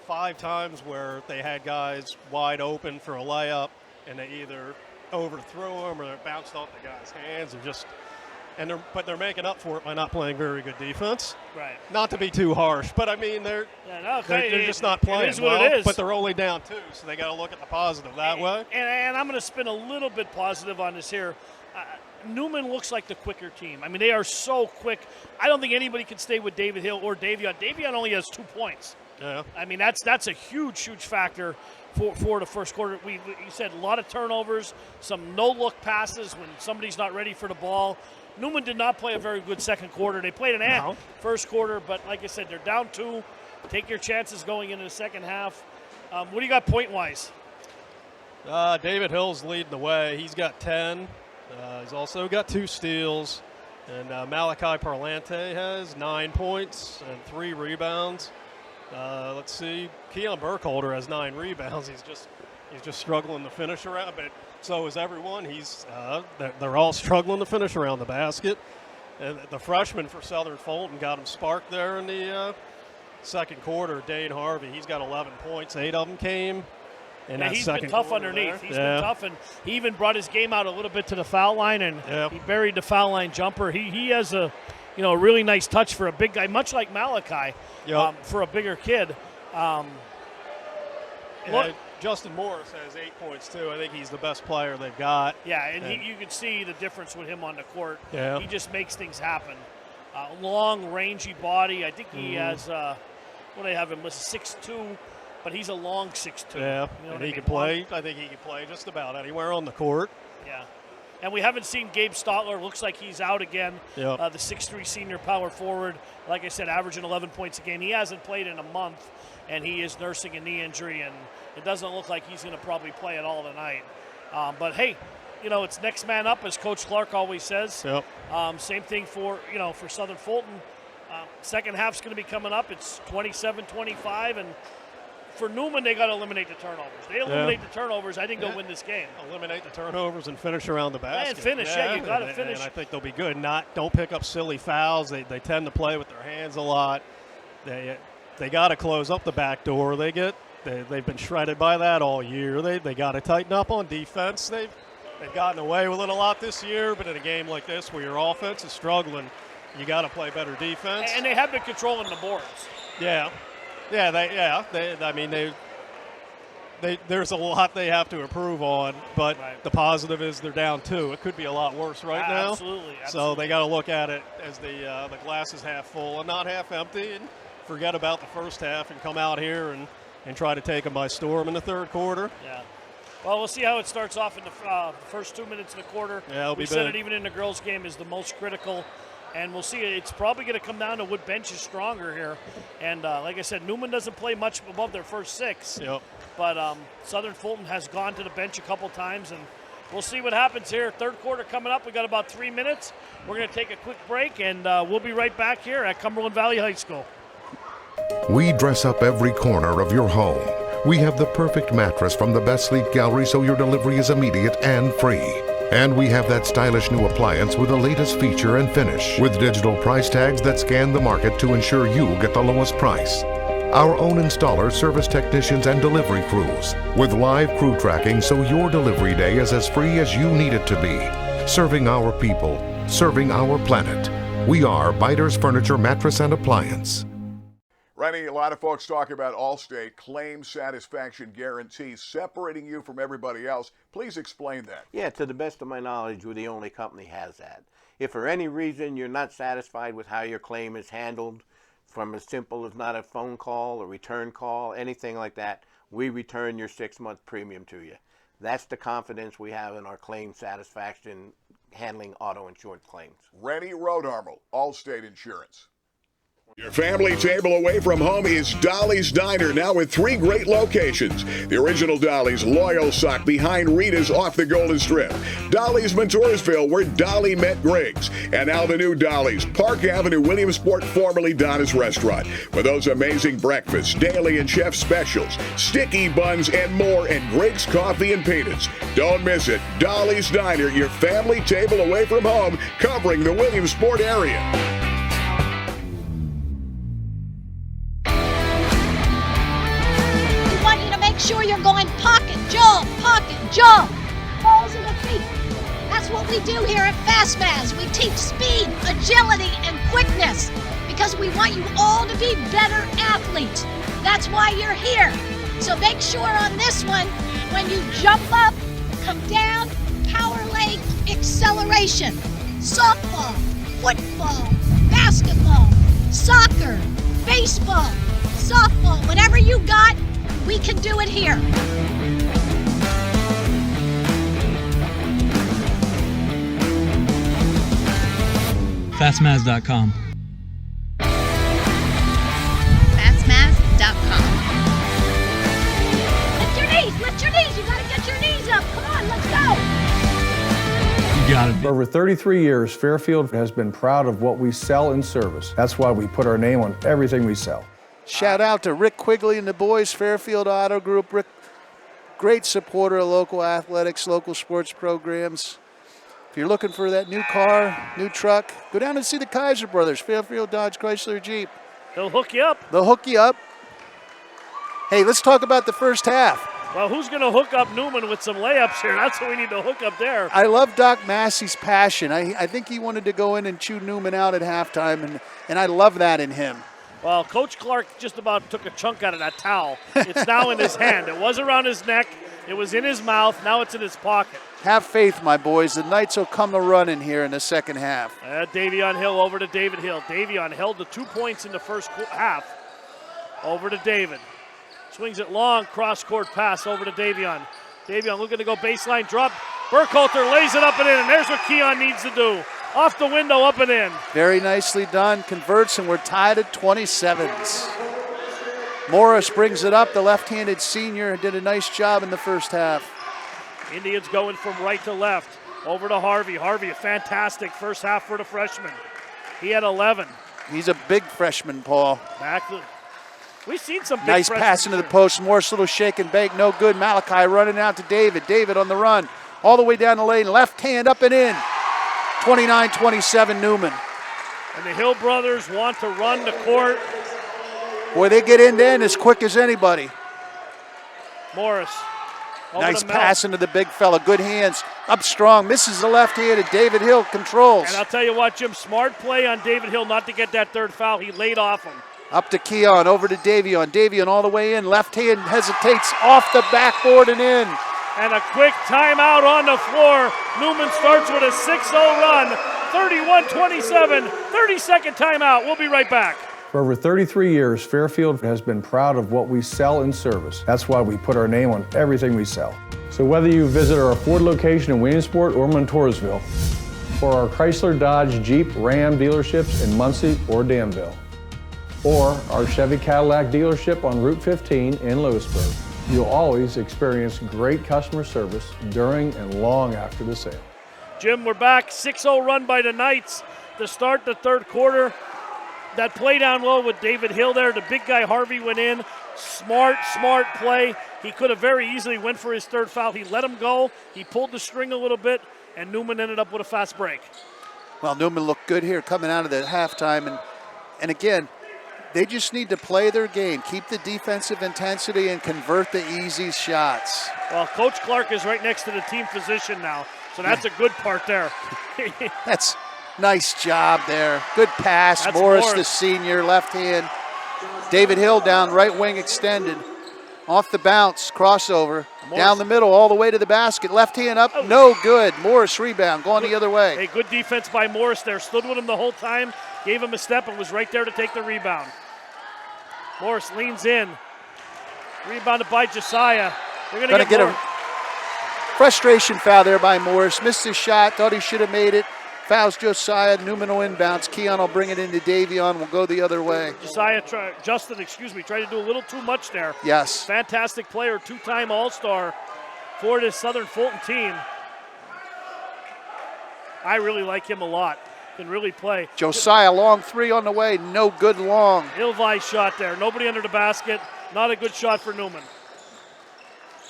5 times where they had guys wide open for a layup, and they either overthrow them or they're bounced off the guy's hands, but they're making up for it by not playing very good defense. Right. Not to be too harsh, but I mean they're just not playing it is what well. it is. But they're only down 2, so they got to look at the positive that way. And I'm going to spin a little bit positive on this here. Neumann looks like the quicker team. I mean, they are so quick. I don't think anybody can stay with David Hill or Davion. Davion only has 2 points. Yeah. I mean, that's a huge factor for the first quarter. You said a lot of turnovers, some no-look passes when somebody's not ready for the ball. Neumann did not play a very good second quarter. They played an first quarter, but like I said, they're down 2. Take your chances going into the second half. What do you got point-wise? David Hill's leading the way. He's got 10. He's also got 2 steals. And Malachi Parlante has 9 points and 3 rebounds. Let's see. Keon Burkholder has 9 rebounds. He's just struggling to finish around, but so is everyone. They're all struggling to finish around the basket. And the freshman for Southern Fulton got him sparked there in the second quarter. Dane Harvey, he's got 11 points. 8 of them came. And he's been tough underneath. He's been tough, and he even brought his game out a little bit to the foul line, and he buried the foul line jumper. He has a really nice touch for a big guy, much like Malachi, for a bigger kid. Justin Morris has 8 points too. I think he's the best player they've got. Yeah, and you can see the difference with him on the court. Yeah. He just makes things happen. Long, rangy body. I think he has. What do they have him listed? 6'2". But he's a long 6'2". Yeah, and he can play. I think he can play just about anywhere on the court. Yeah. And we haven't seen Gabe Stotler. Looks like he's out again. Yep. The 6'3" senior power forward. Like I said, averaging 11 points a game. He hasn't played in a month, and he is nursing a knee injury, and it doesn't look like he's going to probably play at all tonight. But, hey, it's next man up, as Coach Clark always says. Yep. Same thing for Southern Fulton. Second half's going to be coming up. It's 27-25, and for Neumann, they got to eliminate the turnovers. They eliminate the turnovers, I think they'll win this game. Eliminate the turnovers and finish around the basket. And finish, you got to finish. And I think they'll be good. Don't pick up silly fouls. They tend to play with their hands a lot. They got to close up the back door. They've been shredded by that all year. They got to tighten up on defense. They've gotten away with it a lot this year, but in a game like this where your offense is struggling, you got to play better defense. And they have been controlling the boards. Yeah. There's a lot they have to improve on, but the positive is they're down 2. It could be a lot worse now. Absolutely. So they got to look at it as the glass is half full and not half empty, and forget about the first half and come out here and try to take them by storm in the third quarter. Yeah. Well, we'll see how it starts off in the first 2 minutes of the quarter. Yeah, it'll be we said big. it even in the girls' game is the most critical. And we'll see. It's probably going to come down to what bench is stronger here. And like I said, Neumann doesn't play much above their first 6. Yep. But Southern Fulton has gone to the bench a couple times, and we'll see what happens here. Third quarter coming up. We got about 3 minutes. We're going to take a quick break, and we'll be right back here at Cumberland Valley High School. We dress up every corner of your home. We have the perfect mattress from the best sleep gallery so your delivery is immediate and free. And we have that stylish new appliance with the latest feature and finish, with digital price tags that scan the market to ensure you get the lowest price. Our own installers, service technicians, and delivery crews, with live crew tracking so your delivery day is as free as you need it to be. Serving our people, serving our planet. We are Biters Furniture, Mattress, and Appliance. Rennie, a lot of folks talk about Allstate claim satisfaction guarantees separating you from everybody else. Please explain that. Yeah, to the best of my knowledge, we're the only company has that. If for any reason you're not satisfied with how your claim is handled, from as simple as not a phone call, a return call, anything like that, we return your 6-month premium to you. That's the confidence we have in our claim satisfaction handling auto insurance claims. Rennie Rodarmel, Allstate Insurance. Your family table away from home is Dolly's Diner, now with 3 great locations. The original Dolly's, Loyal Sock, behind Rita's off the Golden Strip. Dolly's, Montoursville, where Dolly met Griggs. And now the new Dolly's, Park Avenue, Williamsport, formerly Donna's Restaurant. For those amazing breakfasts, daily and chef specials, sticky buns, and more, and Griggs Coffee and Peanuts. Don't miss it. Dolly's Diner, your family table away from home, covering the Williamsport area. Sure you're going pocket, jump, balls in the feet. That's what we do here at FastMaz. We teach speed, agility, and quickness because we want you all to be better athletes. That's why you're here. So make sure on this one, when you jump up, come down, power leg, acceleration. Softball, football, basketball, soccer, baseball, softball, whatever you got, we can do it here. Fastmaz.com. Fastmaz.com. Lift your knees. You gotta get your knees up. Come on, let's go. You got it. For over 33 years, Fairfield has been proud of what we sell and service. That's why we put our name on everything we sell. Shout out to Rick Quigley and the boys, Fairfield Auto Group. Rick, great supporter of local athletics, local sports programs. If you're looking for that new car, new truck, go down and see the Kaiser Brothers, Fairfield Dodge Chrysler Jeep. They'll hook you up. They'll hook you up. Hey, let's talk about the first half. Well, who's going to hook up Neumann with some layups here? That's what we need to hook up there. I love Doc Massey's passion. I think he wanted to go in and chew Neumann out at halftime, and I love that in him. Well, Coach Clark just about took a chunk out of that towel. It's now in his hand. It was around his neck. It was in his mouth. Now it's in his pocket. Have faith, my boys. The Knights will come a running here in the second half. Davion Hill over to David Hill. Davion held the 2 points in the first half. Over to David. Swings it long, cross-court pass over to Davion. Davion looking to go baseline drop. Burkhalter lays it up and in, and there's what Keon needs to do. Off the window, up and in. Very nicely done. Converts, and we're tied at 27s. Morris brings it up. The left-handed senior did a nice job in the first half. Indians going from right to left. Over to Harvey. Harvey, a fantastic first half for the freshman. He had 11. He's a big freshman, Paul. We've seen some big nice pass into the post. Morris, little shake and bake, no good. Malachi running out to David. David on the run. All the way down the lane. Left hand up and in. 29-27 Neumann. And the Hill brothers want to run the court. Boy, they get in as quick as anybody. Morris. Nice pass into the big fella. Good hands. Up strong. Misses the left-handed. David Hill controls. And I'll tell you what, Jim, smart play on David Hill not to get that third foul. He laid off him. Up to Keon. Over to Davion. Davion all the way in. Left hand hesitates. Off the backboard and in. And a quick timeout on the floor. Neumann starts with a 6-0 run. 31-27. 30-second timeout. We'll be right back. For over 33 years, Fairfield has been proud of what we sell in service. That's why we put our name on everything we sell. So whether you visit our Ford location in Williamsport or Montoursville, or our Chrysler, Dodge, Jeep, Ram dealerships in Muncie or Danville, or our Chevy Cadillac dealership on Route 15 in Lewisburg, you'll always experience great customer service during and long after the sale. Jim, we're back. 6-0 run by the Knights to start the third quarter. That play down low with David Hill there. The big guy Harvey went in. Smart play. He could have very easily went for his third foul. He let him go. He pulled the string a little bit, and Neumann ended up with a fast break. Well, Neumann looked good here coming out of the halftime. And again, they just need to play their game, keep the defensive intensity, and convert the easy shots. Well, Coach Clark is right next to the team physician now, so that's a good part there. That's nice job there. Good pass. That's Morris, the senior, left hand. David Hill down, right wing extended. Off the bounce, crossover. Morris. Down the middle, all the way to the basket. Left hand up, no good. Morris rebound, going the other way. Hey, good defense by Morris there. Stood with him the whole time, gave him a step, and was right there to take the rebound. Morris leans in. Rebounded by Josiah. They're going to get a frustration foul there by Morris. Missed his shot, thought he should have made it. Fouls Josiah. Neumann will inbounds. Keon will bring it into Davion. Will go the other way. Justin, tried to do a little too much there. Yes. Fantastic player, two-time All-Star for this Southern Fulton team. I really like him a lot. Can really play. Josiah, long three on the way. No good long. Ilvai shot there. Nobody under the basket. Not a good shot for Neumann.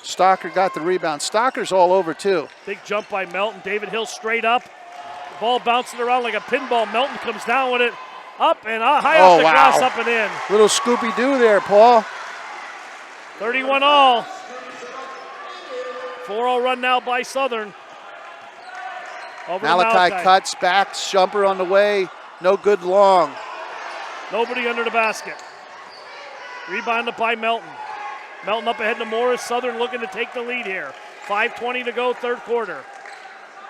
Stocker got the rebound. Stocker's all over, too. Big jump by Melton. David Hill straight up. Ball bouncing around like a pinball. Melton comes down with it. Up and high off the glass, up and in. Little Scooby-Doo there, Paul. 31 all. 4-0 run now by Southern. Over Malachi cuts back. Jumper on the way. No good long. Nobody under the basket. Rebounded by Melton. Melton up ahead to Morris. Southern looking to take the lead here. 5:20 to go, third quarter.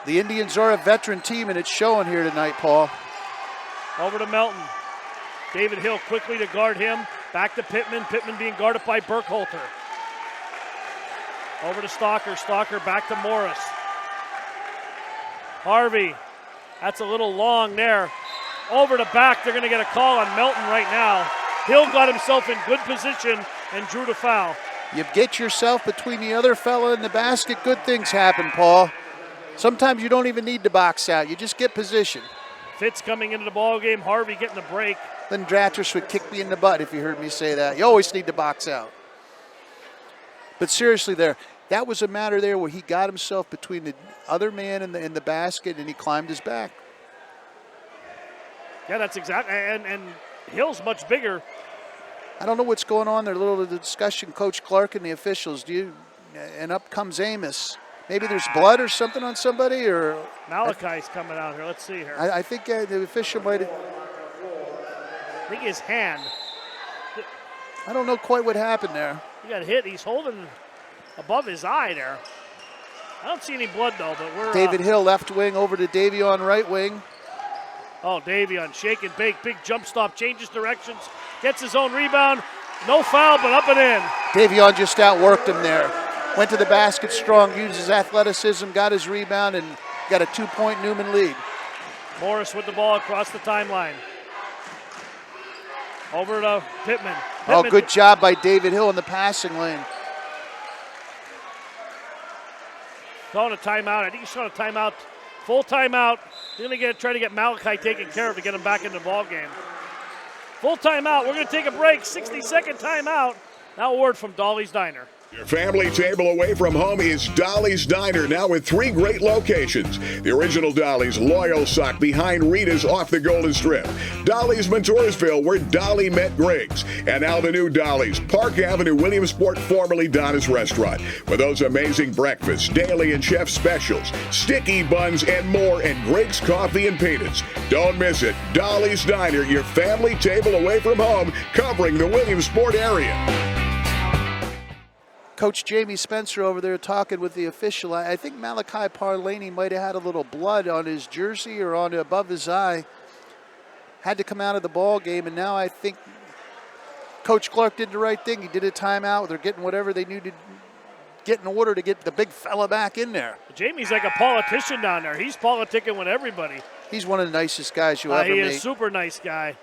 The Indians are a veteran team, and it's showing here tonight, Paul. Over to Melton. David Hill quickly to guard him. Back to Pittman. Pittman being guarded by Burkhalter. Over to Stalker. Stalker back to Morris. Harvey. That's a little long there. Over to back. They're going to get a call on Melton right now. Hill got himself in good position and drew the foul. You get yourself between the other fella and the basket, good things happen, Paul. Sometimes you don't even need to box out. You just get position. Fitz coming into the ball game. Harvey getting the break. Then Dratrich would kick me in the butt if you heard me say that. You always need to box out. But seriously there, that was a matter there where he got himself between the other man and the basket, and he climbed his back. Yeah, that's exactly. And Hill's much bigger. I don't know what's going on there. A little of the discussion, Coach Clark and the officials. And up comes Amos. Maybe there's blood or something on somebody, or Malachi's coming out here. Let's see here. I think the official might have. I think his hand. I don't know quite what happened there. He got hit. He's holding above his eye there. I don't see any blood though, but we're David Hill left wing over to Davion right wing. Oh, Davion shake and bake, big jump stop, changes directions, gets his own rebound. No foul, but up and in. Davion just outworked him there. Went to the basket strong, used his athleticism, got his rebound, and got a 2-point Neumann lead. Morris with the ball across the timeline. Over to Pittman. Oh, good job by David Hill in the passing lane. Calling a timeout. I think he's calling a timeout. Full timeout. They're going to try to get Malachi taken care of to get him back in the ball game. Full timeout. We're going to take a break. 60-second timeout. Now a word from Dolly's Diner. Your family table away from home is Dolly's Diner, now with 3 great locations. The original Dolly's Loyal Sock behind Rita's off the Golden Strip. Dolly's Montoursville, where Dolly met Griggs. And now the new Dolly's, Park Avenue, Williamsport, formerly Donna's Restaurant. With those amazing breakfasts, daily and chef specials, sticky buns, and more, and Griggs Coffee and Peanuts. Don't miss it. Dolly's Diner, your family table away from home, covering the Williamsport area. Coach Jamie Spencer over there talking with the official. I think Malachi Parlaney might have had a little blood on his jersey or on above his eye. had to come out of the ball game, and now I think Coach Clark did the right thing. He did a timeout. They're getting whatever they needed to get in order to get the big fella back in there. Jamie's like a politician down there. He's politicking with everybody. He's one of the nicest guys you ever meet. He is a super nice guy.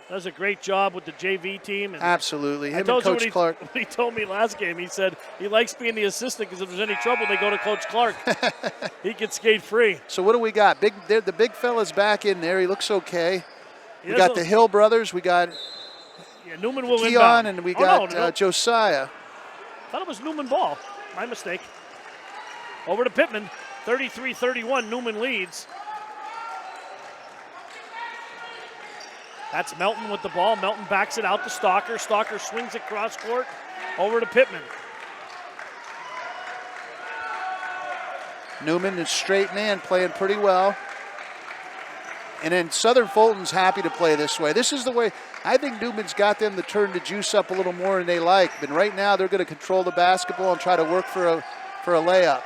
Does a great job with the JV team. And absolutely. Him I told and Coach you Clark. What he told me last game. He said he likes being the assistant because if there's any trouble, they go to Coach Clark. He can skate free. So what do we got? The big fella's back in there. He looks okay. We got the Hill brothers. We got Newman will Keon, inbound. and we got Josiah. I thought it was Newman ball. My mistake. Over to Pittman. 33-31. Newman leads. That's Melton with the ball. Melton backs it out to Stalker. Stalker swings it cross court over to Pittman. Neumann is straight man, playing pretty well. And then Southern Fulton's happy to play this way. This is the way. I think Newman's got them to turn the juice up a little more than they like. But right now they're going to control the basketball and try to work for a layup.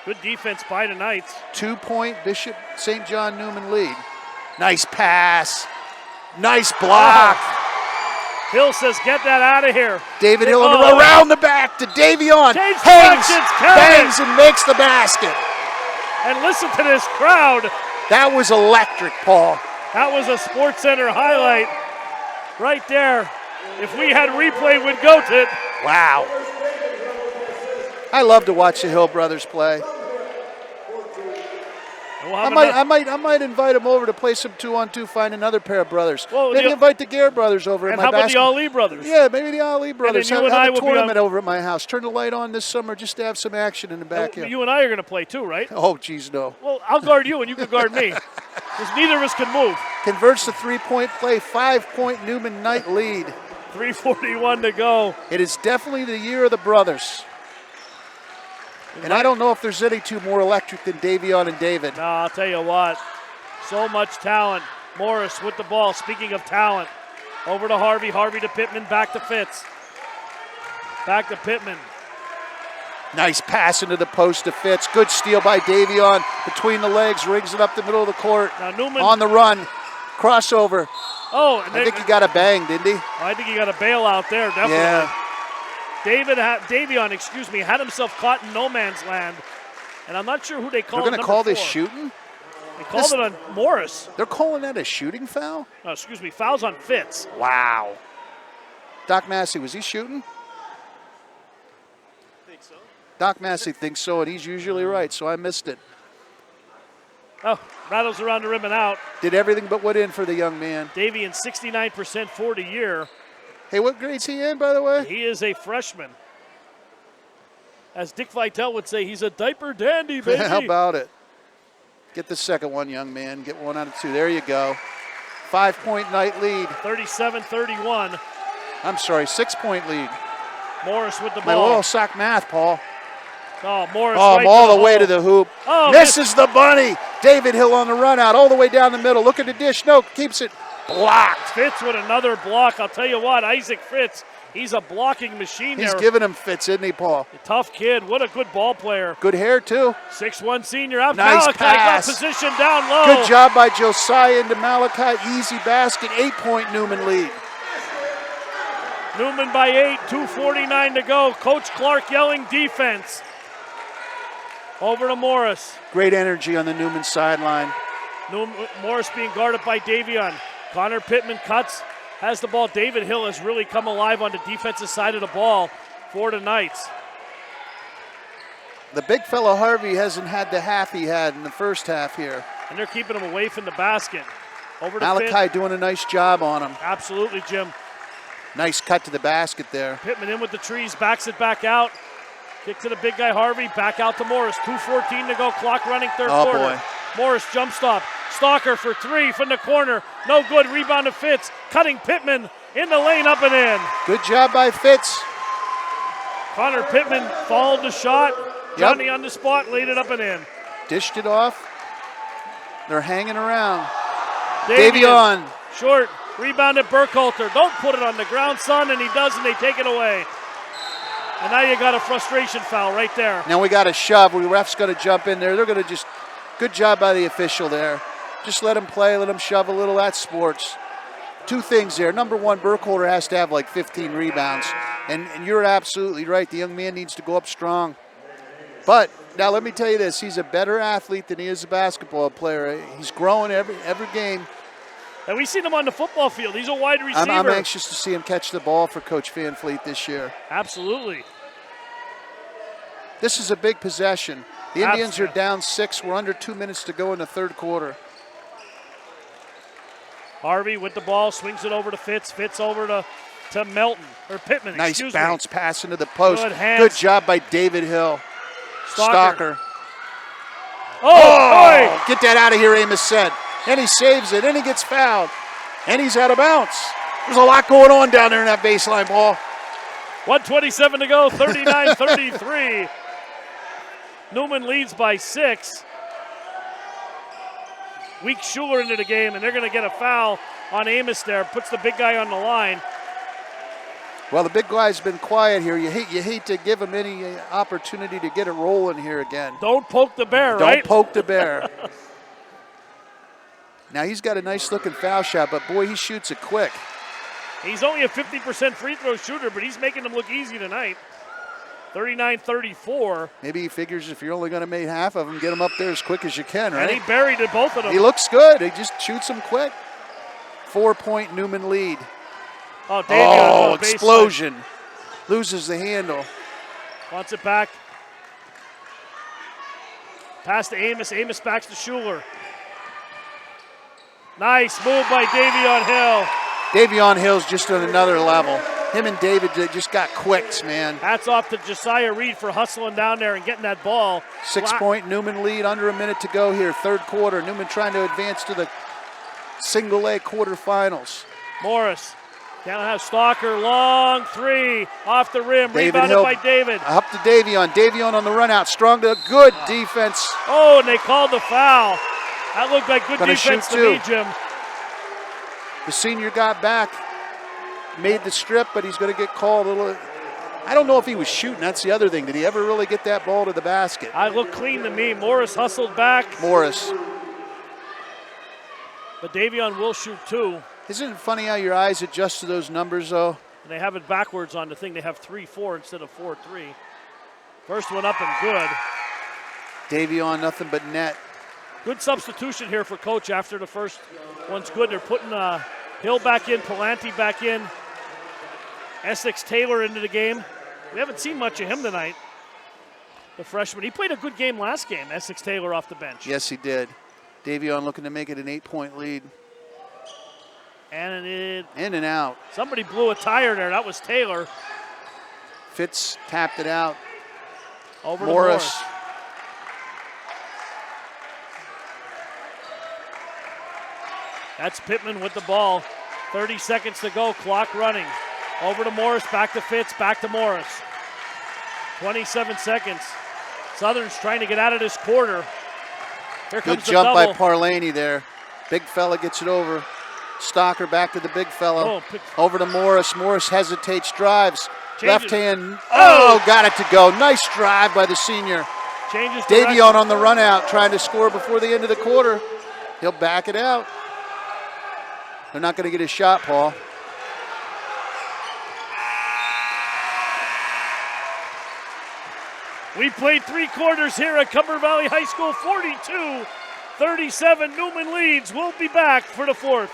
Good defense by the Knights. 2-point Bishop St. John Neumann lead. Nice pass. Nice block. Oh. Hill says, get that out of here. David Hill around the back to Davion. Bangs and makes the basket. And listen to this crowd. That was electric, Paul. That was a Sports Center highlight right there. If we had replay, we'd go to it. Wow. I love to watch the Hill brothers play. I might invite them over to play some 2-on-2, find another pair of brothers. Well, maybe invite the Gare brothers over and at my basketball. How about the Ali brothers? Yeah, maybe the Ali brothers. And have I a will tournament over at my house. Turn the light on this summer just to have some action in the backyard. You and I are going to play too, right? Oh, geez, no. Well, I'll guard you and you can guard me. Because neither of us can move. Converts the 3-point play, 5-point Neumann Knight lead. 3:41 to go. It is definitely the year of the brothers. And I don't know if there's any two more electric than Davion and David. No, I'll tell you what. So much talent. Morris with the ball. Speaking of talent. Over to Harvey. Harvey to Pittman. Back to Fitz. Back to Pittman. Nice pass into the post to Fitz. Good steal by Davion. Between the legs. Rings it up the middle of the court. Now Neumann. On the run. Crossover. Oh, I think he got a bang, didn't he? I think he got a bailout there, definitely. Yeah. Davion, had himself caught in no man's land. And I'm not sure who they called. They're going to call this shooting? They called it on Morris. They're calling that a shooting foul? No, fouls on Fitz. Wow. Doc Massey, was he shooting? I think so. Doc Massey thinks so, and he's usually right, so I missed it. Oh, rattles around the rim and out. Did everything but went in for the young man. Davion, 69% for the year. Hey, what grade's he in, by the way? He is a freshman. As Dick Vitale would say, he's a diaper dandy, baby. How about it? Get the second one, young man. Get 1 out of 2. There you go. 5-point Knight lead. 37-31. I'm sorry, 6-point lead. Morris with the ball. My little sock math, Paul. Oh, Morris right all the way to the hoop. Oh, misses the bunny. David Hill on the run out, all the way down the middle. Look at the dish. No, keeps it blocked. Fitz with another block. I'll tell you what, Isaac Fitz, he's a blocking machine. He's giving him fits, isn't he, Paul? A tough kid. What a good ball player. Good hair, too. 6'1 senior. Out nice Malachi pass. got position down low. Good job by Josiah into Malachi. Easy basket. 8-point Neumann lead. Neumann by 8. 2:49 to go. Coach Clark yelling defense. Over to Morris. Great energy on the Neumann sideline. Morris being guarded by Davion. Connor Pittman cuts, has the ball. David Hill has really come alive on the defensive side of the ball for the Knights. The big fella Harvey hasn't had the half he had in the first half here. And they're keeping him away from the basket. Over to Malachi doing a nice job on him. Absolutely, Jim. Nice cut to the basket there. Pittman in with the trees, backs it back out. Kick to the big guy Harvey, back out to Morris. 2:14 to go, clock running, third quarter. Boy. Morris jump stop. Stalker for 3 from the corner. No good, rebound to Fitz. Cutting Pittman in the lane, up and in. Good job by Fitz. Connor Pittman followed the shot. Johnny on the spot, laid it up and in. Dished it off. They're hanging around. Davion. Short, rebound at Burkhalter. Don't put it on the ground, son, and he does, and they take it away. And now you got a frustration foul right there. Now we got a shove. The ref's going to jump in there. They're going to just, good job by the official there. Just let him play, let him shove a little. That's sports. Two things there. Number one, Burkholder has to have like 15 rebounds. And you're absolutely right. The young man needs to go up strong. But now let me tell you this. He's a better athlete than he is a basketball player. He's growing every game. And we've seen him on the football field. He's a wide receiver. I'm anxious to see him catch the ball for Coach Van Fleet this year. Absolutely. This is a big possession. The Indians are down 6. We're under 2 minutes to go in the third quarter. Harvey with the ball, swings it over to Fitz. Fitz over to Melton, or Pittman, Nice excuse bounce me. pass into the post. Good job by David Hill. Stalker. Oh, get that out of here, Amos said. And he saves it, and he gets fouled. And he's out of bounds. There's a lot going on down there in that baseline ball. 1:27 to go, 39-33. Neumann leads by 6. Weak Schuler into the game, and they're going to get a foul on Amos there. Puts the big guy on the line. Well, the big guy's been quiet here. You hate to give him any opportunity to get it rolling here again. Don't poke the bear, right? Don't poke the bear. Now he's got a nice looking foul shot, but boy, he shoots it quick. He's only a 50% free throw shooter, but he's making them look easy tonight. 39-34. Maybe he figures if you're only going to make half of them, get them up there as quick as you can, right? And he buried it, both of them. He looks good. He just shoots them quick. 4-point Neumann lead. Oh, explosion. Loses the handle. Wants it back. Pass to Amos. Amos backs to Schuler. Nice move by Davion Hill. Davion Hill's just on another level. Him and David just got quicks, man. Hats off to Josiah Reed for hustling down there and getting that ball. 6-point Neumann lead, under a minute to go here, third quarter. Neumann trying to advance to the single-A quarterfinals. Morris, down to Stalker, long three, off the rim, David rebounded Hill, by David. Up to Davion. Davion on the run out, strong to good defense. Oh, and they called the foul. That looked like good Gonna defense shoot to me, two. Jim. The senior got back, made the strip, but he's going to get called a little. I don't know if he was shooting. That's the other thing. Did he ever really get that ball to the basket? I look clean to me. Morris hustled back. Morris. But Davion will shoot two. Isn't it funny how your eyes adjust to those numbers, though? And they have it backwards on the thing. They have 3-4 instead of 4-3. First one up and good. Davion, nothing but net. Good substitution here for Coach after the first one's good. They're putting Hill back in, Palante back in, Essex Taylor into the game. We haven't seen much of him tonight, the freshman. He played a good game last game, Essex Taylor off the bench. Yes, he did. Davion looking to make it an 8-point lead. And it in and out. Somebody blew a tire there. That was Taylor. Fitz tapped it out. Over to Morris. That's Pittman with the ball. 30 seconds to go, clock running. Over to Morris, back to Fitz, back to Morris. 27 seconds. Southern's trying to get out of this quarter. Here comes Good the jump double. by Parlaney there. Big fella gets it over. Stalker back to the big fella. Over to Morris. Morris hesitates, drives. Left hand. Oh, got it to go. Nice drive by the senior. Changes Davion on the run out, trying to score before the end of the quarter. He'll back it out. They're not going to get his shot, Paul. We played 3 quarters here at Cumber Valley High School. 42-37, Neumann leads. We'll be back for the fourth.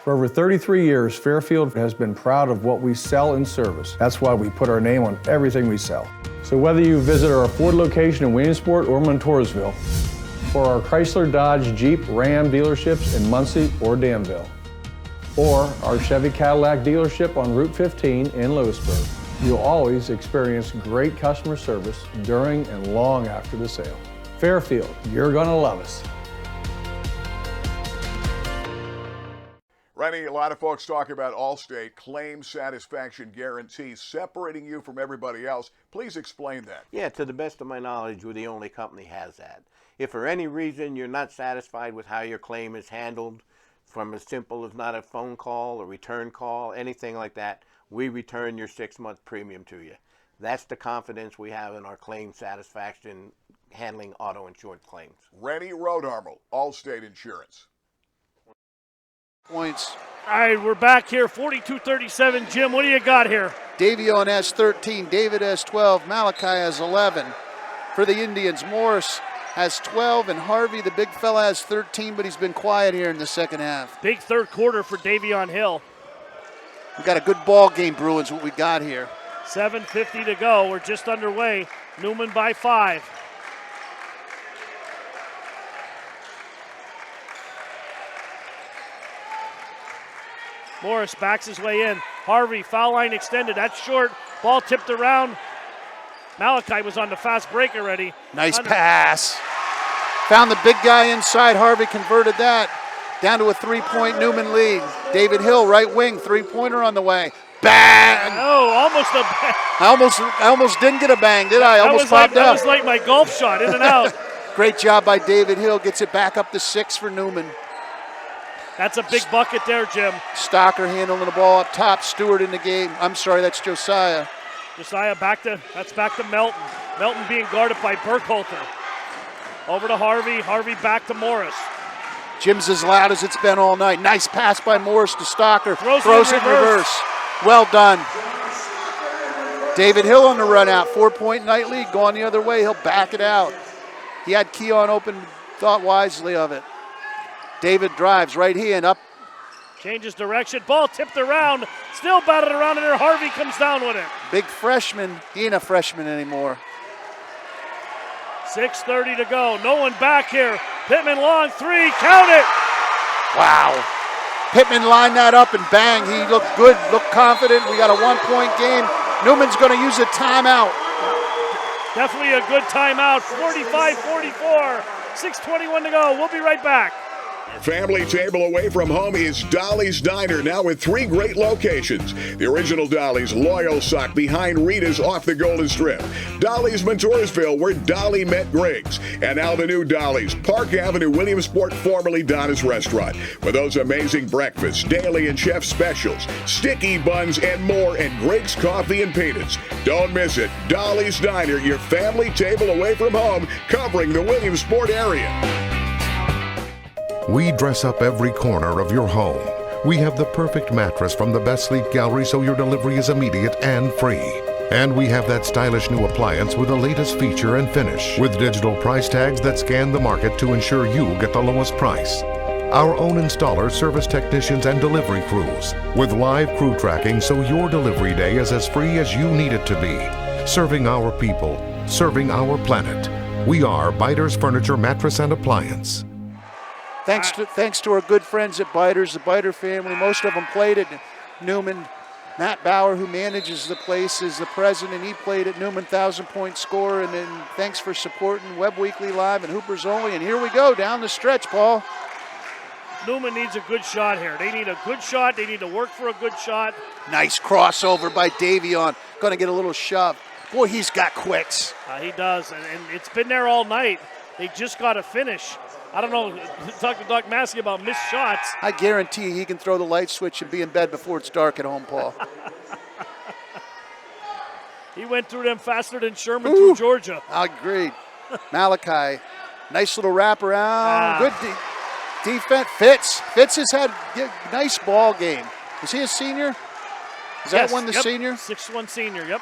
For over 33 years, Fairfield has been proud of what we sell and service. That's why we put our name on everything we sell. So whether you visit our Ford location in Williamsport or Montoursville, or our Chrysler, Dodge, Jeep, Ram dealerships in Muncie or Danville, or our Chevy Cadillac dealership on Route 15 in Lewisburg, you'll always experience great customer service during and long after the sale. Fairfield, you're gonna love us. Rennie, a lot of folks talk about Allstate claim satisfaction guarantee separating you from everybody else. Please explain that. Yeah, to the best of my knowledge, we're the only company has that. If for any reason you're not satisfied with how your claim is handled, from as simple as not a phone call, a return call, anything like that, we return your 6-month premium to you. That's the confidence we have in our claim satisfaction handling auto insured claims. Rennie Rodarmel, Allstate Insurance. Points. All right, we're back here, 42-37. Jim, what do you got here? Davion has 13, David has 12, Malachi has 11. For the Indians, Morris has 12, and Harvey, the big fella, has 13, but he's been quiet here in the second half. Big third quarter for Davion Hill. We got a good ball game, Bruins, what we got here. 7:50 to go. We're just underway. Neumann by 5. Morris backs his way in. Harvey, foul line extended. That's short. Ball tipped around. Malachi was on the fast break already. Nice pass. Found the big guy inside. Harvey converted that. Down to a 3-point Neumann lead. David Hill, right wing, 3-pointer on the way. Bang! Oh, almost a bang. I almost didn't get a bang, did I? Almost popped up. That was like my golf shot, in and out. Great job by David Hill. Gets it back up to 6 for Neumann. That's a big bucket there, Jim. Stocker handling the ball up top. Stewart in the game. I'm sorry, that's Josiah. Josiah back to Melton. Melton being guarded by Burkholter. Over to Harvey. Harvey back to Morris. Jim's as loud as it's been all night. Nice pass by Morris to Stocker. Throws it in reverse. Well done. David Hill on the run out. 4-point night lead. Going the other way. He'll back it out. He had Keon open. Thought wisely of it. David drives. Right hand up. Changes direction. Ball tipped around. Still batted around in there. Harvey comes down with it. Big freshman. He ain't a freshman anymore. 6:30 to go. No one back here. Pittman long 3. Count it. Wow. Pittman lined that up and bang. He looked good, looked confident. We got a 1-point game. Newman's going to use a timeout. Definitely a good timeout. 45-44. 6:21 to go. We'll be right back. Family table away from home is Dolly's Diner, now with 3 great locations. The original Dolly's Loyal Sock behind Rita's off the Golden Strip. Dolly's Montoursville, where Dolly met Griggs. And now the new Dolly's, Park Avenue, Williamsport, formerly Donna's Restaurant. With those amazing breakfasts, daily and chef specials, sticky buns, and more, and Griggs Coffee and Peanuts. Don't miss it. Dolly's Diner, your family table away from home, covering the Williamsport area. We dress up every corner of your home. We have the perfect mattress from the best sleep gallery so your delivery is immediate and free. And we have that stylish new appliance with the latest feature and finish, with digital price tags that scan the market to ensure you get the lowest price. Our own installers, service technicians, and delivery crews, with live crew tracking so your delivery day is as free as you need it to be. Serving our people, serving our planet. We are Biters Furniture, Mattress, and Appliance. Thanks to our good friends at Biters, the Biter family. Most of them played at Neumann. Matt Bauer, who manages the place, is the president. He played at Neumann, 1,000-point scorer. And then thanks for supporting Webb Weekly Live and Hoopers Only. And here we go down the stretch, Paul. Neumann needs a good shot here. They need a good shot. They need to work for a good shot. Nice crossover by Davion. Going to get a little shove. Boy, he's got quicks. He does, and it's been there all night. They just got to finish. I don't know, talk to Doc Massey about missed shots. I guarantee he can throw the light switch and be in bed before it's dark at home, Paul. He went through them faster than Sherman through Georgia. I agree. Malachi, nice little wraparound. Good defense. Fitz has had a nice ball game. Is he a senior? Is that one the senior? 6'1" senior, yep.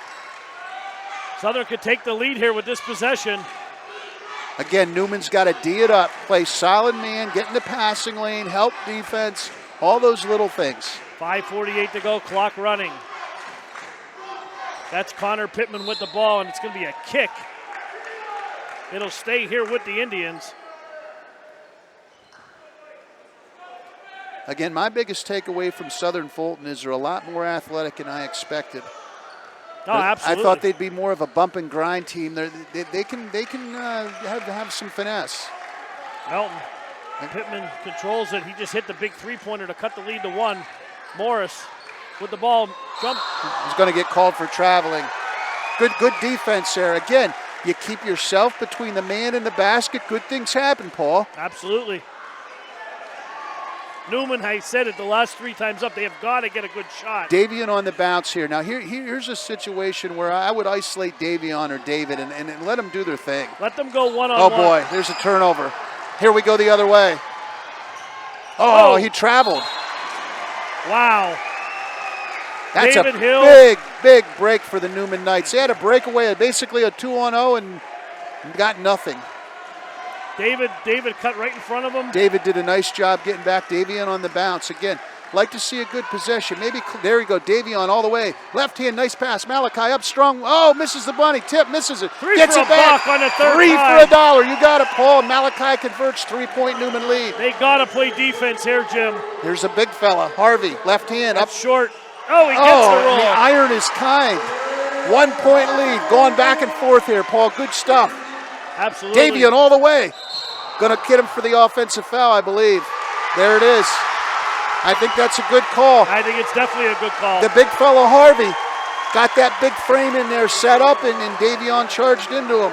Southern could take the lead here with this possession. Again, Newman's got to D it up, play solid man, get in the passing lane, help defense, all those little things. 5:48 to go, clock running. That's Connor Pittman with the ball, and it's going to be a kick. It'll stay here with the Indians. Again, my biggest takeaway from Southern Fulton is they're a lot more athletic than I expected. Oh, absolutely. I thought they'd be more of a bump and grind team. They can have some finesse. Melton. Pittman controls it. He just hit the big three-pointer to cut the lead to 1. Morris with the ball. Jump. He's going to get called for traveling. Good defense there. Again, you keep yourself between the man and the basket. Good things happen, Paul. Absolutely. Neumann, I said it the last 3 times up, they have got to get a good shot. Davion on the bounce here. Now here's a situation where I would isolate Davion or David and let them do their thing. Let them go one-on-one. Oh boy, there's a turnover. Here we go the other way. Oh, he traveled. Wow. That's David a Hill. big break for the Neumann Knights. They had a breakaway, basically a 2-on-0, and got nothing. David cut right in front of him. David did a nice job getting back. Davion on the bounce. Again, like to see a good possession. Maybe, there you go, Davion all the way. Left hand, nice pass. Malachi up strong. Oh, misses the bunny. Tip, misses it. Gets it back. On the third Three time. for $1. You got it, Paul. Malachi converts, 3-point Neumann lead. They got to play defense here, Jim. Here's a big fella. Harvey, left hand, up. Short. Oh, he gets the roll. The iron is kind. 1-point lead. Going back and forth here, Paul. Good stuff. Absolutely. Davion all the way. Going to get him for the offensive foul, I believe. There it is. I think that's a good call. I think it's definitely a good call. The big fellow Harvey got that big frame in there set up, and Davion charged into him.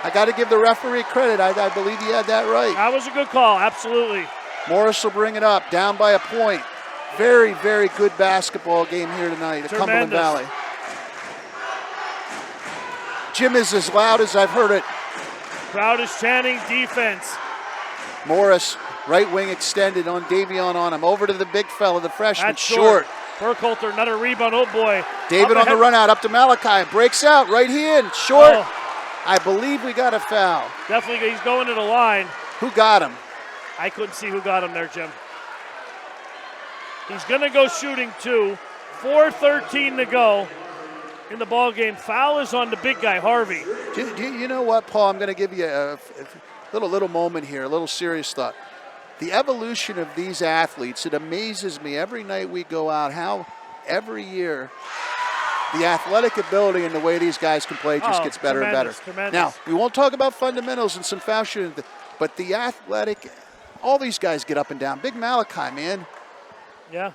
I got to give the referee credit. I believe he had that right. That was a good call, absolutely. Morris will bring it up, down by a point. Very, very good basketball game here tonight at Cumberland Valley. Jim is as loud as I've heard it. Crowd is chanting defense. Morris, right wing extended on Davion on him. Over to the big fella, the freshman, That's short. Burkhalter, another rebound, oh boy. David on the run out, up to Malachi. Breaks out, right hand, short. Oh. I believe we got a foul. Definitely, he's going to the line. Who got him? I couldn't see who got him there, Jim. He's going to go shooting two. 4:13 to go in the ball game. Foul is on the big guy, Harvey. You know what, Paul? I'm going to give you a little moment here, a little serious thought. The evolution of these athletes, it amazes me every night we go out how every year the athletic ability and the way these guys can play just gets better and better. Tremendous. Now, we won't talk about fundamentals and some foul shooting, but the athletic, all these guys get up and down. Big Malachi, man. Yeah.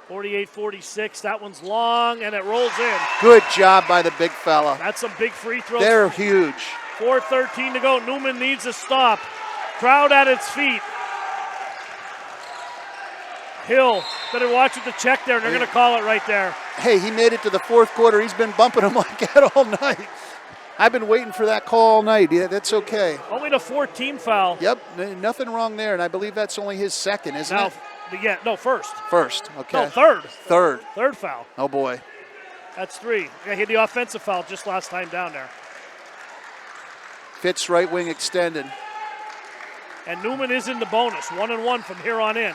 48-46. That one's long, and it rolls in. Good job by the big fella. That's some big free throws. They're huge. 4:13 to go. Neumann needs a stop. Crowd at its feet. Hill, better watch with the check there, and they're going to call it right there. Hey, he made it to the fourth quarter. He's been bumping him like that all night. I've been waiting for that call all night. Yeah, that's okay. Only the 14 foul. Yep, nothing wrong there, and I believe that's only his second, isn't it? Yeah, no, first. First, okay. No, third. Third foul. Oh, boy. That's three. Yeah, he had the offensive foul just last time down there. Fitz right wing extended. And Neumann is in the bonus, 1-1 from here on in.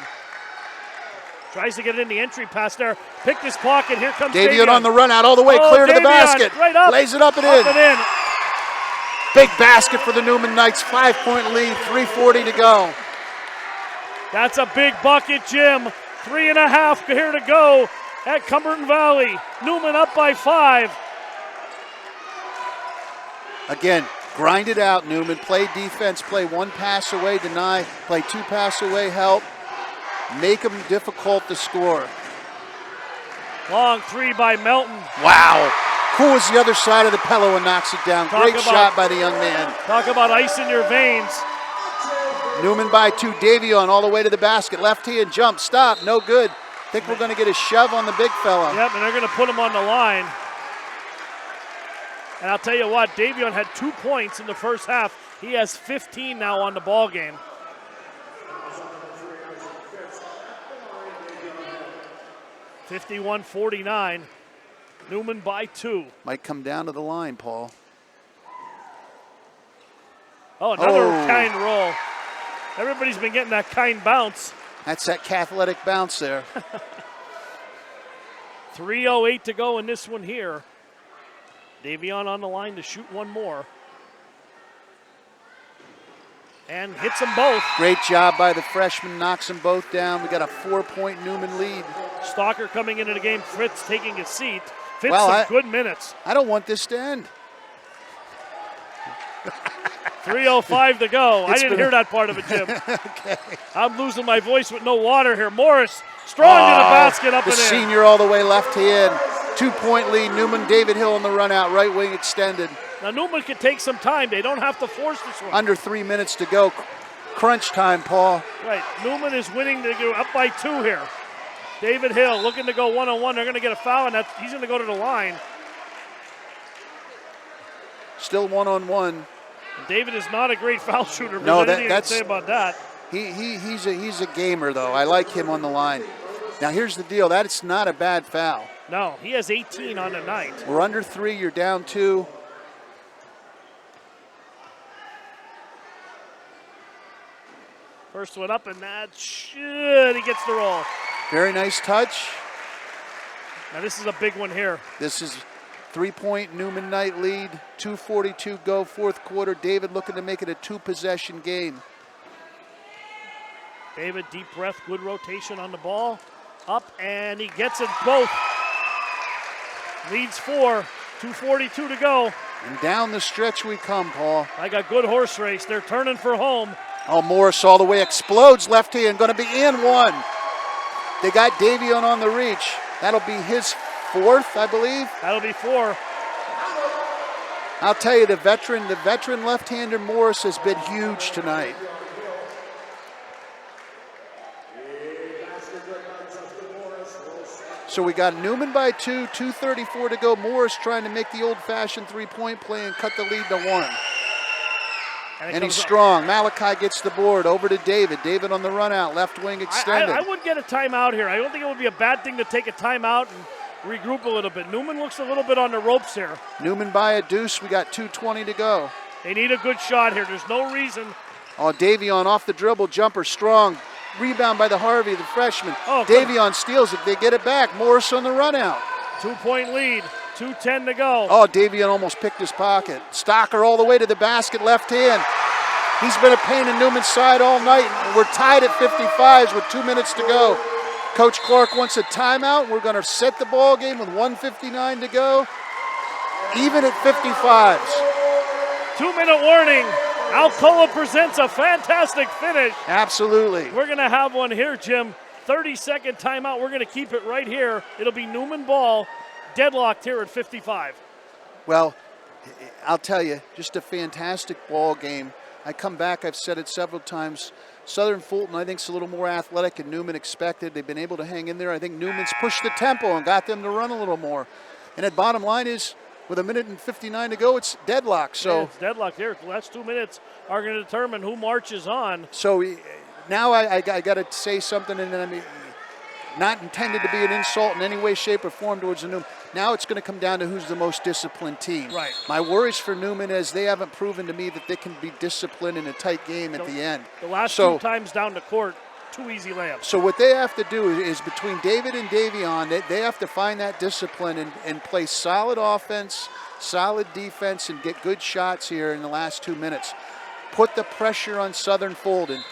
Tries to get it in the entry pass there. Picked his pocket. Here comes Davion on the run out all the way, clear to the basket. Right up. Lays it up and in. Big basket for the Neumann Knights. 5-point lead, 3:40 to go. That's a big bucket, Jim. 3.5 here to go at Cumberland Valley. Neumann up by 5. Again, grind it out, Neumann. Play defense. Play one pass away, deny. Play two pass away, help. Make them difficult to score. Long three by Melton. Wow. Cool as the other side of the pillow and knocks it down. Great shot by the young man. Talk about ice in your veins. Neumann by 2. Davion all the way to the basket. Left hand jump. Stop. No good. Think we're going to get a shove on the big fella. Yep, and they're going to put him on the line. And I'll tell you what, Davion had 2 points in the first half. He has 15 now on the ball game. (51-49). Neumann by 2. Might come down to the line, Paul. Oh, another kind roll. Everybody's been getting that kind bounce. That's that Catholic bounce there. 3:08 to go in this one here. Davion on the line to shoot one more. And hits them both. Great job by the freshman, knocks them both down. We got a 4-point Neumann lead. Stalker coming into the game, Fritz taking his seat. Fitz some good minutes. I don't want this to end. 3:05 to go. I didn't hear that part of it, Jim. Okay. I'm losing my voice with no water here. Morris, strong to the basket, up the and in. Senior all the way left hand. 2-point lead. Neumann, David Hill on the run out. Right wing extended. Now Neumann can take some time. They don't have to force this one. Under 3 minutes to go. Crunch time, Paul. Right. Neumann is winning to go up by 2 here. David Hill looking to go 1-on-1. They're going to get a foul, and he's going to go to the line. Still 1-on-1. David is not a great foul shooter. No, that's to say about that. He's a gamer though. I like him on the line. Now here's the deal. That's not a bad foul. No, he has 18 on the night. We're under 3. You're down 2. First one up, and that he gets the roll. Very nice touch. Now this is a big one here. This is 3-point Neumann Knight lead. 2:42 go, fourth quarter. David looking to make it a 2-possession game. David, deep breath, good rotation on the ball. Up, and he gets it both. Leads 4, 2:42 to go. And down the stretch we come, Paul. Like a good horse race, they're turning for home. Oh, Morris all the way, explodes left hand, going to be in 1. They got Davion on the reach. That'll be his 4th, I believe. That'll be 4. I'll tell you, the veteran left-hander Morris has been huge tonight. So we got Neumann by 2, 2:34 to go. Morris trying to make the old-fashioned 3-point play and cut the lead to 1. And he's strong. Malachi gets the board over to David. David on the run out, left wing extended. I would get a timeout here. I don't think it would be a bad thing to take a timeout and regroup a little bit. Neumann looks a little bit on the ropes here. Neumann by a deuce. We got 2:20 to go. They need a good shot here. There's no reason. Oh, Davion off the dribble, jumper strong. Rebound by the Harvey, the freshman. Oh, Davion steals it. They get it back. Morris on the run out. 2-point lead. 2:10 to go. Oh, Davion almost picked his pocket. Stocker all the way to the basket, left hand. He's been a pain in Newman's side all night. We're tied at 55s with 2 minutes to go. Coach Clark wants a timeout. We're going to set the ball game with 1:59 to go. Even at 55s. 2-minute warning. Alcoa presents a fantastic finish. Absolutely. We're going to have one here, Jim. 30-second timeout. We're going to keep it right here. It'll be Neumann ball, deadlocked here at 55. Well, I'll tell you, just a fantastic ball game. I come back, I've said it several times. Southern Fulton, I think, is a little more athletic than Neumann expected. They've been able to hang in there. I think Newman's pushed the tempo and got them to run a little more. And the bottom line is, with 1:59 to go, it's deadlocked. So yeah, it's deadlocked here. The last 2 minutes are going to determine who marches on. So now I got to say something, and I mean, not intended to be an insult in any way, shape, or form towards the Neumann. Now it's going to come down to who's the most disciplined team. Right. My worries for Neumann is they haven't proven to me that they can be disciplined in a tight game at the end. The last 2 times down the court, 2 easy layups. So what they have to do is between David and Davion, they have to find that discipline and play solid offense, solid defense, and get good shots here in the last 2 minutes. Put the pressure on Southern Fulton.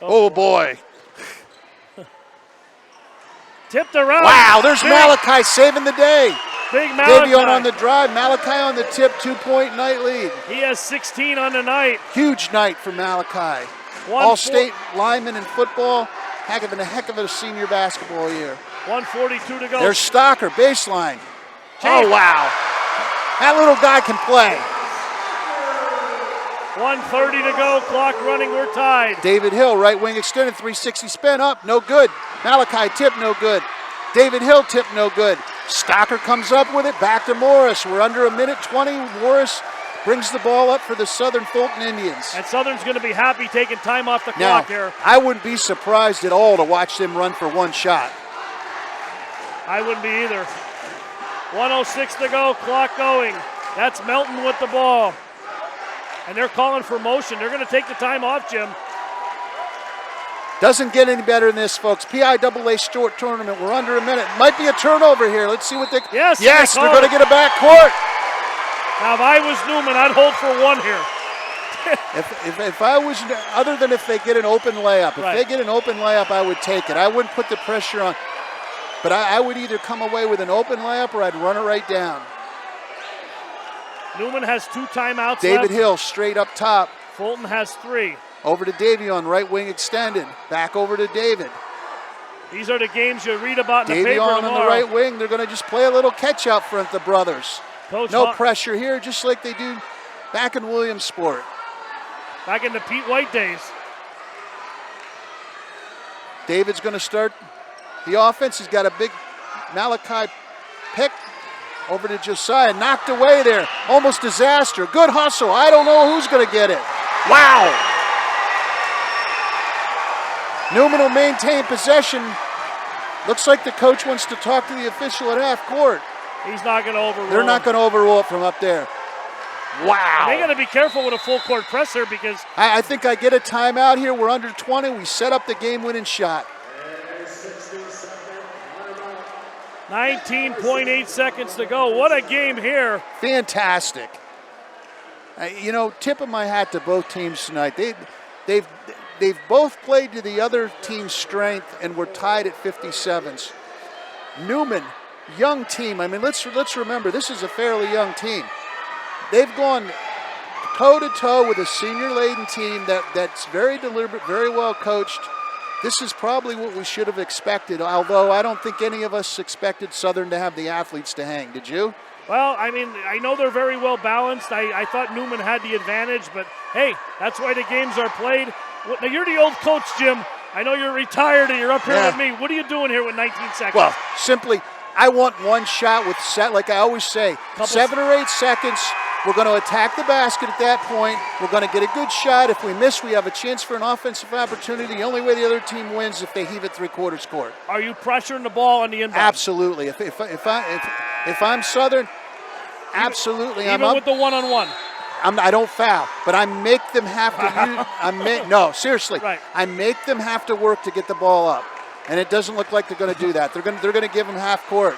Oh boy. Tipped around. Wow, there's Malachi saving the day. Big Malachi. Davion on the drive, Malachi on the tip, 2-point night lead. He has 16 on the night. Huge night for Malachi. All-state lineman in football, heck of a senior basketball year. 1:42 to go. There's Stocker, baseline. Oh, wow. That little guy can play. 1:30 to go, clock running, we're tied. David Hill, right wing extended, 360 spin up, no good. Malachi tip, no good. David Hill tip, no good. Stocker comes up with it, back to Morris. We're under 1:20. Morris brings the ball up for the Southern Fulton Indians. And Southern's going to be happy taking time off the clock here. I wouldn't be surprised at all to watch them run for one shot. I wouldn't be either. 1:06 to go, clock going. That's Melton with the ball. And they're calling for motion. They're going to take the time off, Jim. Doesn't get any better than this, folks. PIAA short tournament. We're under a minute. Might be a turnover here. Let's see what they... Yes, they're going to get a back court. Now, if I was Neumann, I'd hold for one here. if I was, other than if they get an open layup. If they get an open layup, I would take it. I wouldn't put the pressure on. But I would either come away with an open layup or I'd run it right down. Neumann has 2 timeouts David left. Hill straight up top. Fulton has 3. Over to Davion, right wing extended. Back over to David. These are the games you read about in the paper Davion tomorrow. on the right wing. They're going to just play a little catch out front, the brothers. Coach no pressure here, just like they do back in Williamsport. Back in the Pete White days. David's going to start the offense. He's got a big Malachi pick. Over to Josiah, knocked away there. Almost disaster. Good hustle. I don't know who's going to get it. Wow. Newman will maintain possession. Looks like the coach wants to talk to the official at half court. He's not going to overrule. They're not going to overrule it from up there. Wow. They got to be careful with a full court presser because I think I get a timeout here. We're under 20. We set up the game-winning shot. 19.8 seconds to go. What a game here. Fantastic. Tip of my hat to both teams tonight. They've both played to the other team's strength, and we're tied at 57s. Neumann, young team. I mean, let's remember, this is a fairly young team. They've gone toe-to-toe with a senior-laden team that's very deliberate, very well coached. This is probably what we should have expected, although I don't think any of us expected Southern to have the athletes to hang. Did you? Well, I mean, I know they're very well balanced. I thought Neumann had the advantage, but hey, that's why the games are played. Now, you're the old coach, Jim. I know you're retired and you're up here with me. What are you doing here with 19 seconds? Well, simply, I want one shot with like I always say, 7 or 8 seconds. We're going to attack the basket at that point. We're going to get a good shot. If we miss, we have a chance for an offensive opportunity. The only way the other team wins is if they heave it three-quarters court. Are you pressuring the ball on the inbound? Absolutely. If I'm Southern, absolutely. Even with the one-on-one? I don't foul, but I make them have to. No, seriously. Right. I make them have to work to get the ball up, and it doesn't look like they're going to do that. They're going to give them half court.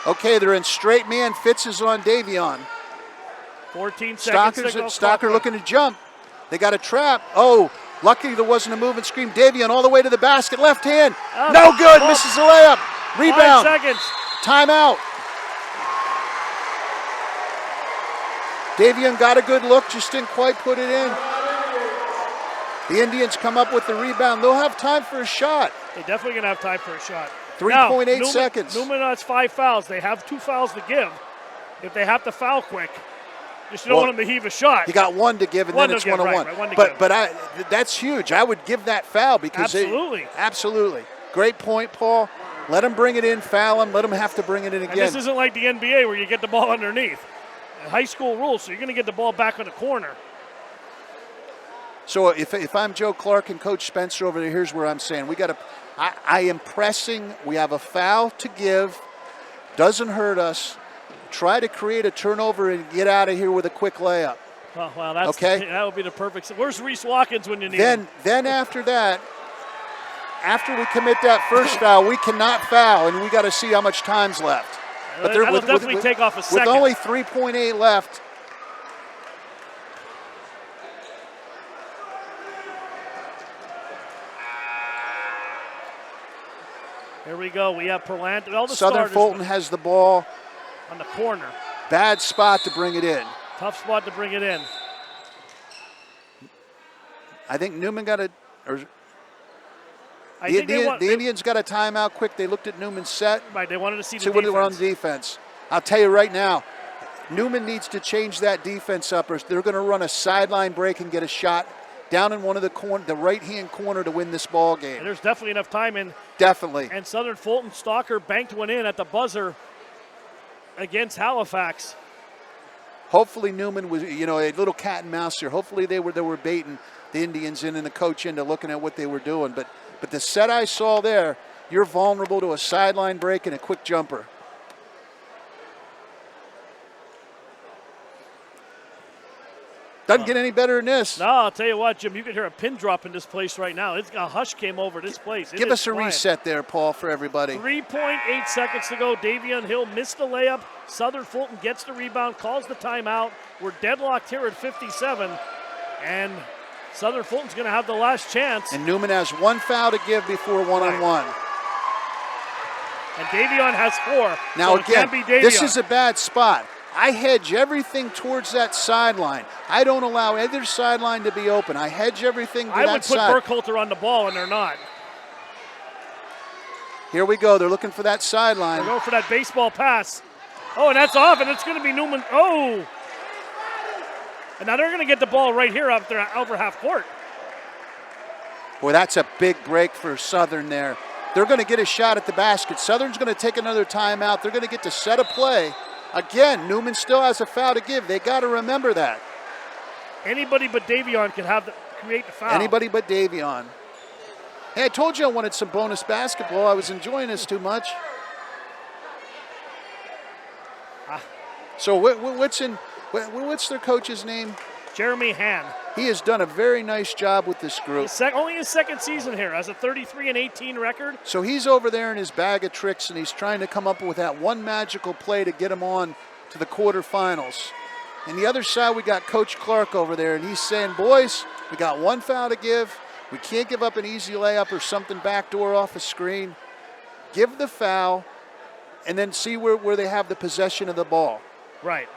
Okay, they're in straight man. Fitz is on Davion. 14 seconds to go. Stalker looking to jump. They got a trap. Oh, lucky there wasn't a move and scream. Davion all the way to the basket. Left hand. No good. Misses the layup. Rebound. 5 seconds. Timeout. Davion got a good look, just didn't quite put it in. The Indians come up with the rebound. They'll have time for a shot. They're definitely going to have time for a shot. 3.8 seconds. Neumann has 5 fouls. They have 2 fouls to give. If they have to foul quick, just don't want them to heave a shot. You got 1 to give, and then it's 1-on-1. But that's huge. I would give that foul because absolutely. Great point, Paul. Let them bring it in, foul them. Let them have to bring it in again. And this isn't like the NBA where you get the ball underneath. High school rules, so you're going to get the ball back on the corner. So if I'm Joe Clark and Coach Spencer over there, here's where I'm saying I am pressing. We have a foul to give. Doesn't hurt us. Try to create a turnover and get out of here with a quick layup. Oh, well, that would be the perfect. Where's Reese Watkins when you need him? Then after that, after we commit that first foul, we cannot foul, and we got to see how much time's left. But that'll definitely take off a second. With only 3.8 left. Here we go. We have Perlant. Southern Fulton has the ball. On the corner. Bad spot to bring it in. Tough spot to bring it in. I think Neumann got the Indians got a timeout quick. They looked at Newman's set. Right, they wanted to see the defense. What they were on the defense. I'll tell you right now, Neumann needs to change that defense up, or they're going to run a sideline break and get a shot down in one of the right-hand corner to win this ball game. And there's definitely enough time in. Definitely. And Southern Fulton Stalker banked one in at the buzzer against Halifax. Hopefully Neumann was, a little cat and mouse here. Hopefully they were baiting the Indians in and the coach into looking at what they were doing. But the set I saw there, you're vulnerable to a sideline break and a quick jumper. Doesn't get any better than this. No, I'll tell you what, Jim, you can hear a pin drop in this place right now. A hush came over this place. Give us a reset there, Paul, for everybody. 3.8 seconds to go. Davion Hill missed the layup. Southern Fulton gets the rebound, calls the timeout. We're deadlocked here at 57. And Southern Fulton's going to have the last chance. And Neumann has 1 foul to give before one-on-one. And Davion has 4. Now, so again, it can't be Davion. This is a bad spot. I hedge everything towards that sideline. I don't allow either sideline to be open. I hedge everything to that side. I would put Burkhalter on the ball, and they're not. Here we go. They're looking for that sideline. They're going for that baseball pass. Oh, and that's off, and it's going to be Neumann. Oh! And now they're going to get the ball right here up there over half court. Boy, that's a big break for Southern there. They're going to get a shot at the basket. Southern's going to take another timeout. They're going to get to set a play. Again, Neumann still has a foul to give. They got to remember that. Anybody but Davion can create the foul. Anybody but Davion. Hey, I told you I wanted some bonus basketball. I was enjoying this too much. So what's their coach's name? Jeremy Hann. He has done a very nice job with this group. Only his second season here as a 33-18 record. So he's over there in his bag of tricks, and he's trying to come up with that one magical play to get him on to the quarterfinals. And the other side, we got Coach Clark over there, and he's saying, boys, we got one foul to give. We can't give up an easy layup or something backdoor off a screen. Give the foul, and then see where they have the possession of the ball. Right.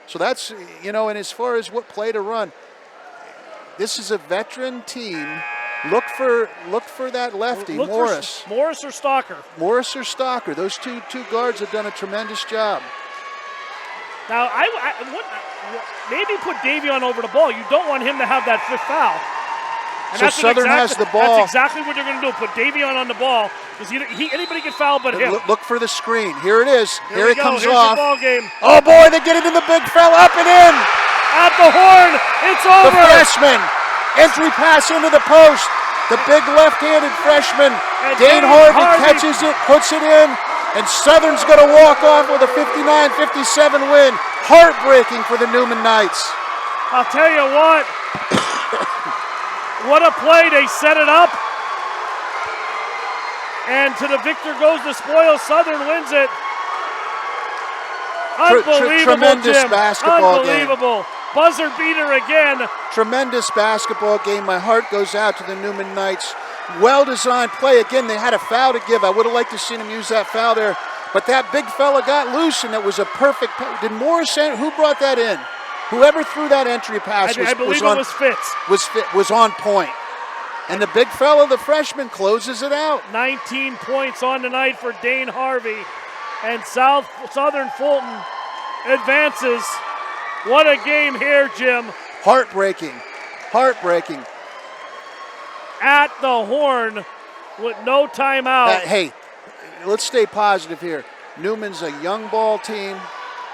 So that's, and as far as what play to run, this is a veteran team. Look for that lefty, Morris. Morris or Stalker. Morris or Stalker. Those two guards have done a tremendous job. Now, maybe put Davion over the ball. You don't want him to have that fifth foul. And so Southern has the ball. That's exactly what they're going to do. Put Davion on the ball because anybody can foul but him. Look for the screen. Here it is. Here it comes Here's off. Your ball game. Oh boy, they get it in the big fella, up and in. At the horn, it's over. The freshman, entry pass into the post. The big left-handed freshman, Dane Harvey catches it, puts it in, and Southern's going to walk off with a 59-57 win. Heartbreaking for the Neumann Knights. I'll tell you what. What a play. They set it up. And to the victor goes the spoil. Southern wins it. Unbelievable, tremendous Jim. basketball Unbelievable. game. Buzzer beater again. Tremendous basketball game. My heart goes out to the Neumann Knights. Well-designed play. Again, they had a foul to give. I would have liked to see them use that foul there. But that big fella got loose, and it was a perfect pass. Did Morris, who brought that in? Whoever threw that entry pass I believe it was Fitz. Was on point. And the big fella, the freshman, closes it out. 19 points on the night for Dane Harvey. And Southern Fulton advances. What a game here, Jim. Heartbreaking. Heartbreaking. At the horn with no timeout. Hey, let's stay positive here. Newman's a young ball team.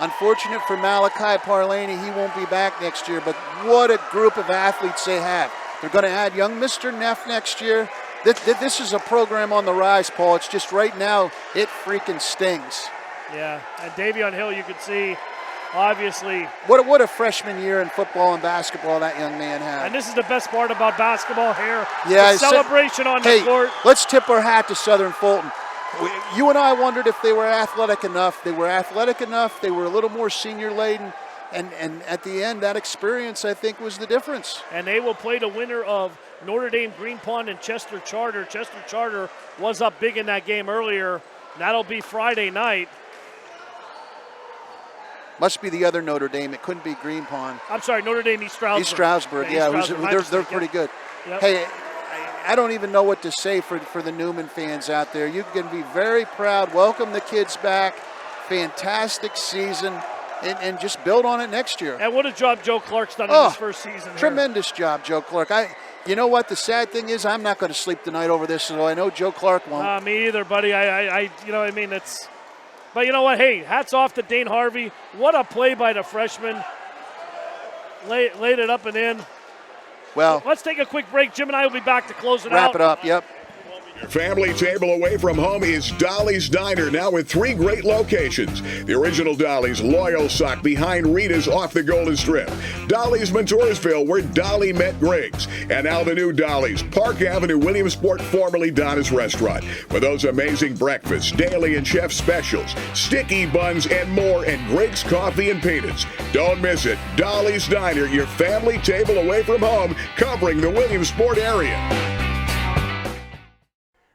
Unfortunate for Malachi Parlaney, he won't be back next year, but what a group of athletes they have. They're going to add young Mr. Neff next year. This is a program on the rise, Paul. It's just right now, it freaking stings. Yeah, and Davion Hill, you can see, obviously. What a freshman year in football and basketball that young man had. And this is the best part about basketball here. Yeah, the celebration on the court. Let's tip our hat to Southern Fulton. You and I wondered if they were athletic enough. They were athletic enough. They were a little more senior-laden. And at the end, that experience, I think, was the difference. And they will play the winner of Notre Dame Green Pond and Chester Charter. Chester Charter was up big in that game earlier. That'll be Friday night. Must be the other Notre Dame. It couldn't be Green Pond. I'm sorry, Notre Dame East Stroudsburg. East Stroudsburg, they're pretty good. Yep. Hey, I don't even know what to say for the Neumann fans out there. You can be very proud. Welcome the kids back. Fantastic season. And just build on it next year. And what a job Joe Clark's done in his first season. Tremendous job, Joe Clark. You know what? The sad thing is, I'm not going to sleep tonight over this, so I know Joe Clark won't. Me either, buddy. You know what I mean? But you know what? Hey, hats off to Dane Harvey. What a play by the freshman. Laid it up and in. Well, let's take a quick break. Jim and I will be back to close it out. Wrap it up, yep. Family table away from home is Dolly's Diner, now with 3 great locations. The original Dolly's Loyal Sock behind Rita's off the Golden Strip. Dolly's Montoursville, where Dolly met Griggs. And now the new Dolly's, Park Avenue, Williamsport, formerly Donna's Restaurant. With those amazing breakfasts, daily and chef specials, sticky buns, and more, and Griggs Coffee and Peanuts. Don't miss it. Dolly's Diner, your family table away from home, covering the Williamsport area.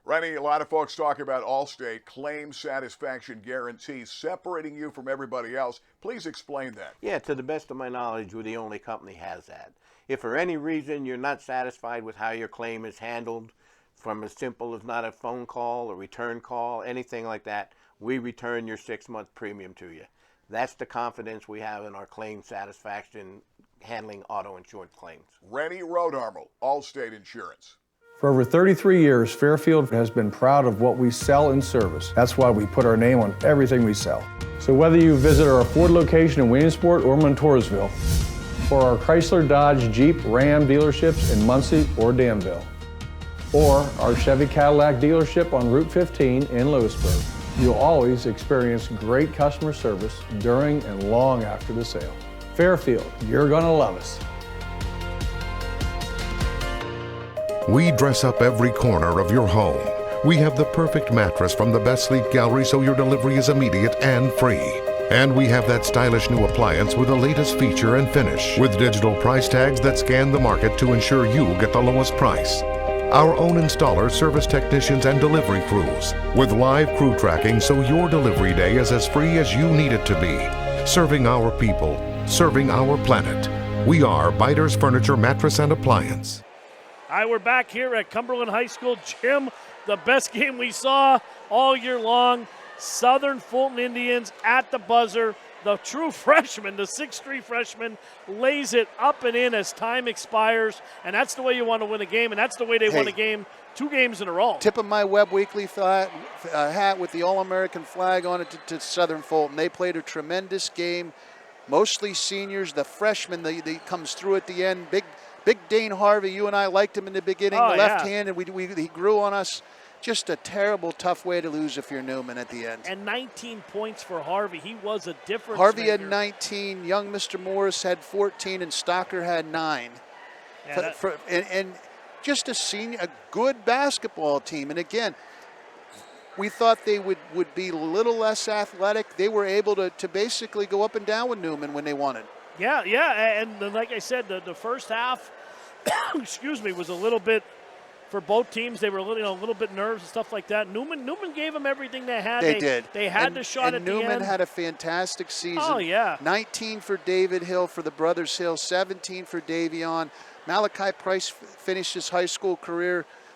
Rennie, a lot of folks talk about Allstate claim satisfaction guarantees separating you from everybody else. Please explain that. Yeah, to the best of my knowledge, we're the only company has that. If for any reason you're not satisfied with how your claim is handled, from as simple as not a phone call, a return call, anything like that, we return your 6-month premium to you. That's the confidence we have in our claim satisfaction handling auto insurance claims. Rennie Rodarmel, Allstate Insurance. For over 33 years, Fairfield has been proud of what we sell and service. That's why we put our name on everything we sell. So whether you visit our Ford location in Williamsport or Montoursville, or our Chrysler, Dodge, Jeep, Ram dealerships in Muncie or Danville, or our Chevy Cadillac dealership on Route 15 in Lewisburg. You'll always experience great customer service during and long after the sale. Fairfield, you're gonna love us. We dress up every corner of your home. We have the perfect mattress from the best sleep gallery so your delivery is immediate and free. And we have that stylish new appliance with the latest feature and finish, with digital price tags that scan the market to ensure you get the lowest price. Our own installers, service technicians, and delivery crews, with live crew tracking so your delivery day is as free as you need it to be. Serving our people, serving our planet. We are Biters Furniture, Mattress, and Appliance. All right, we're back here at Cumberland High School. Jim, the best game we saw all year long. Southern Fulton Indians at the buzzer. The true freshman, the 6'3" freshman, lays it up and in as time expires, and that's the way you want to win a game, and that's the way they won a game 2 games in a row. Tip of my Webb Weekly hat with the All-American flag on it to Southern Fulton. They played a tremendous game, mostly seniors. The freshman that comes through at the end, Big Dane Harvey, you and I liked him in the beginning, the left hand, and he grew on us. Just a terrible, tough way to lose if you're Neumann at the end. And 19 points for Harvey. He was a difference Harvey maker. had 19, young Mr. Morris had 14, and Stocker had 9. Yeah, and just a good basketball team. And again, we thought they would be a little less athletic. They were able to basically go up and down with Neumann when they wanted. Yeah, and like I said, the first half, excuse me, was a little bit. For both teams, they were a little bit nervous and stuff like that. Newman gave them everything they had. They did. They had the shot at the end. Newman had a fantastic season. Oh, yeah. 19 for David Hill for the Brothers Hill, 17 for Davion. Malachi Price finished his high school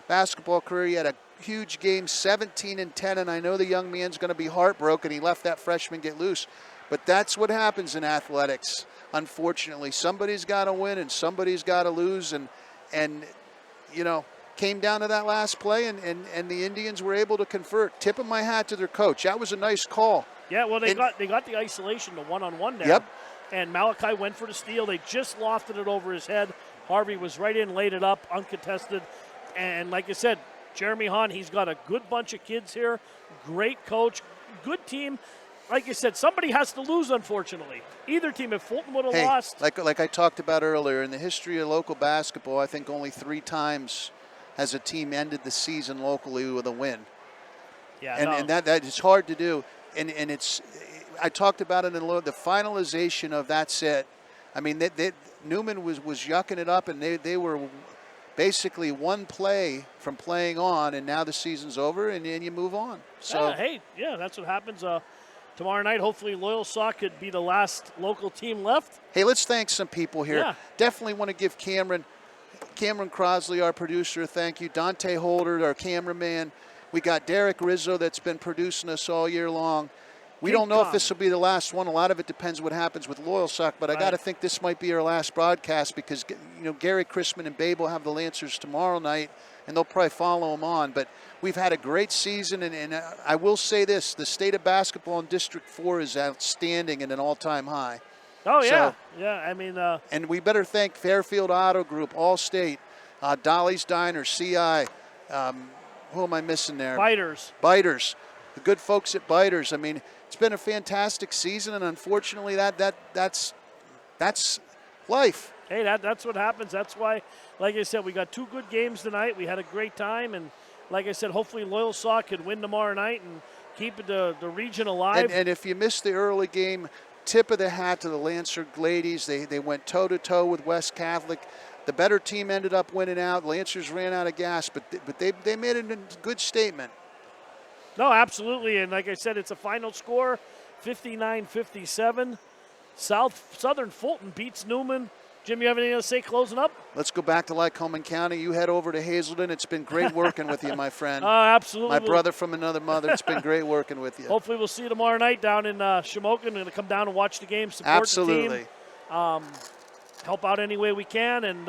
basketball career. He had a huge game, 17 and 10, and I know the young man's going to be heartbroken. He left that freshman get loose. But that's what happens in athletics, unfortunately. Somebody's got to win and somebody's got to lose, and you know, came down to that last play, and the Indians were able to convert. Tip of my hat to their coach. That was a nice call. Yeah, well, they got the isolation, the one-on-one down. Yep. And Malachi went for the steal. They just lofted it over his head. Harvey was right in, laid it up, uncontested. And like I said, Jeremy Hahn, he's got a good bunch of kids here. Great coach, good team. Like you said, somebody has to lose, unfortunately. Either team, if Fulton would have lost. Like I talked about earlier, in the history of local basketball, I think only 3 times has a team ended the season locally with a win. Yeah, and that is hard to do. And it's, I talked about it in the finalization of that set. I mean, Neumann was yucking it up, and they were basically one play from playing on, and now the season's over, and you move on. So that's what happens. Tomorrow night, hopefully, Loyal Sock could be the last local team left. Hey, let's thank some people here. Yeah. Definitely want to give Cameron Crosley, our producer, thank you. Dante Holder, our cameraman. We got Derek Rizzo that's been producing us all year long. We don't know if this will be the last one. A lot of it depends what happens with Loyal Sock, but I got to think this might be our last broadcast because, you know, Gary Chrisman and Babe will have the Lancers tomorrow night, and they'll probably follow them on. But we've had a great season, and I will say this, the state of basketball in District 4 is outstanding and an all-time high. Oh, yeah. I mean. And we better thank Fairfield Auto Group, Allstate, Dolly's Diner, CI. Who am I missing there? Biters. The good folks at Biters. I mean, it's been a fantastic season, and unfortunately that's life. Hey, that's what happens. That's why, like I said, we got 2 good games tonight. We had a great time, and like I said, hopefully Loyal Sock could win tomorrow night and keep the region alive. And if you missed the early game, tip of the hat to the Lancer ladies. They went toe-to-toe with West Catholic. The better team ended up winning out. Lancers ran out of gas, but they made a good statement. No, absolutely. And like I said, it's a final score, 59-57. Southern Fulton beats Neumann. Jim, you have anything to say closing up? Let's go back to Lycoming County. You head over to Hazelden. It's been great working with you, my friend. Absolutely. My brother from another mother. It's been great working with you. Hopefully we'll see you tomorrow night down in Shamokin. We're going to come down and watch the game, support the team. Help out any way we can. And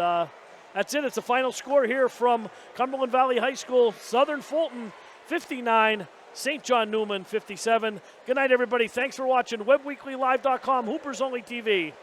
that's it. It's a final score here from Cumberland Valley High School. Southern Fulton 59, St. John Neumann 57. Good night, everybody. Thanks for watching. WebWeeklyLive.com, Hoopers Only TV.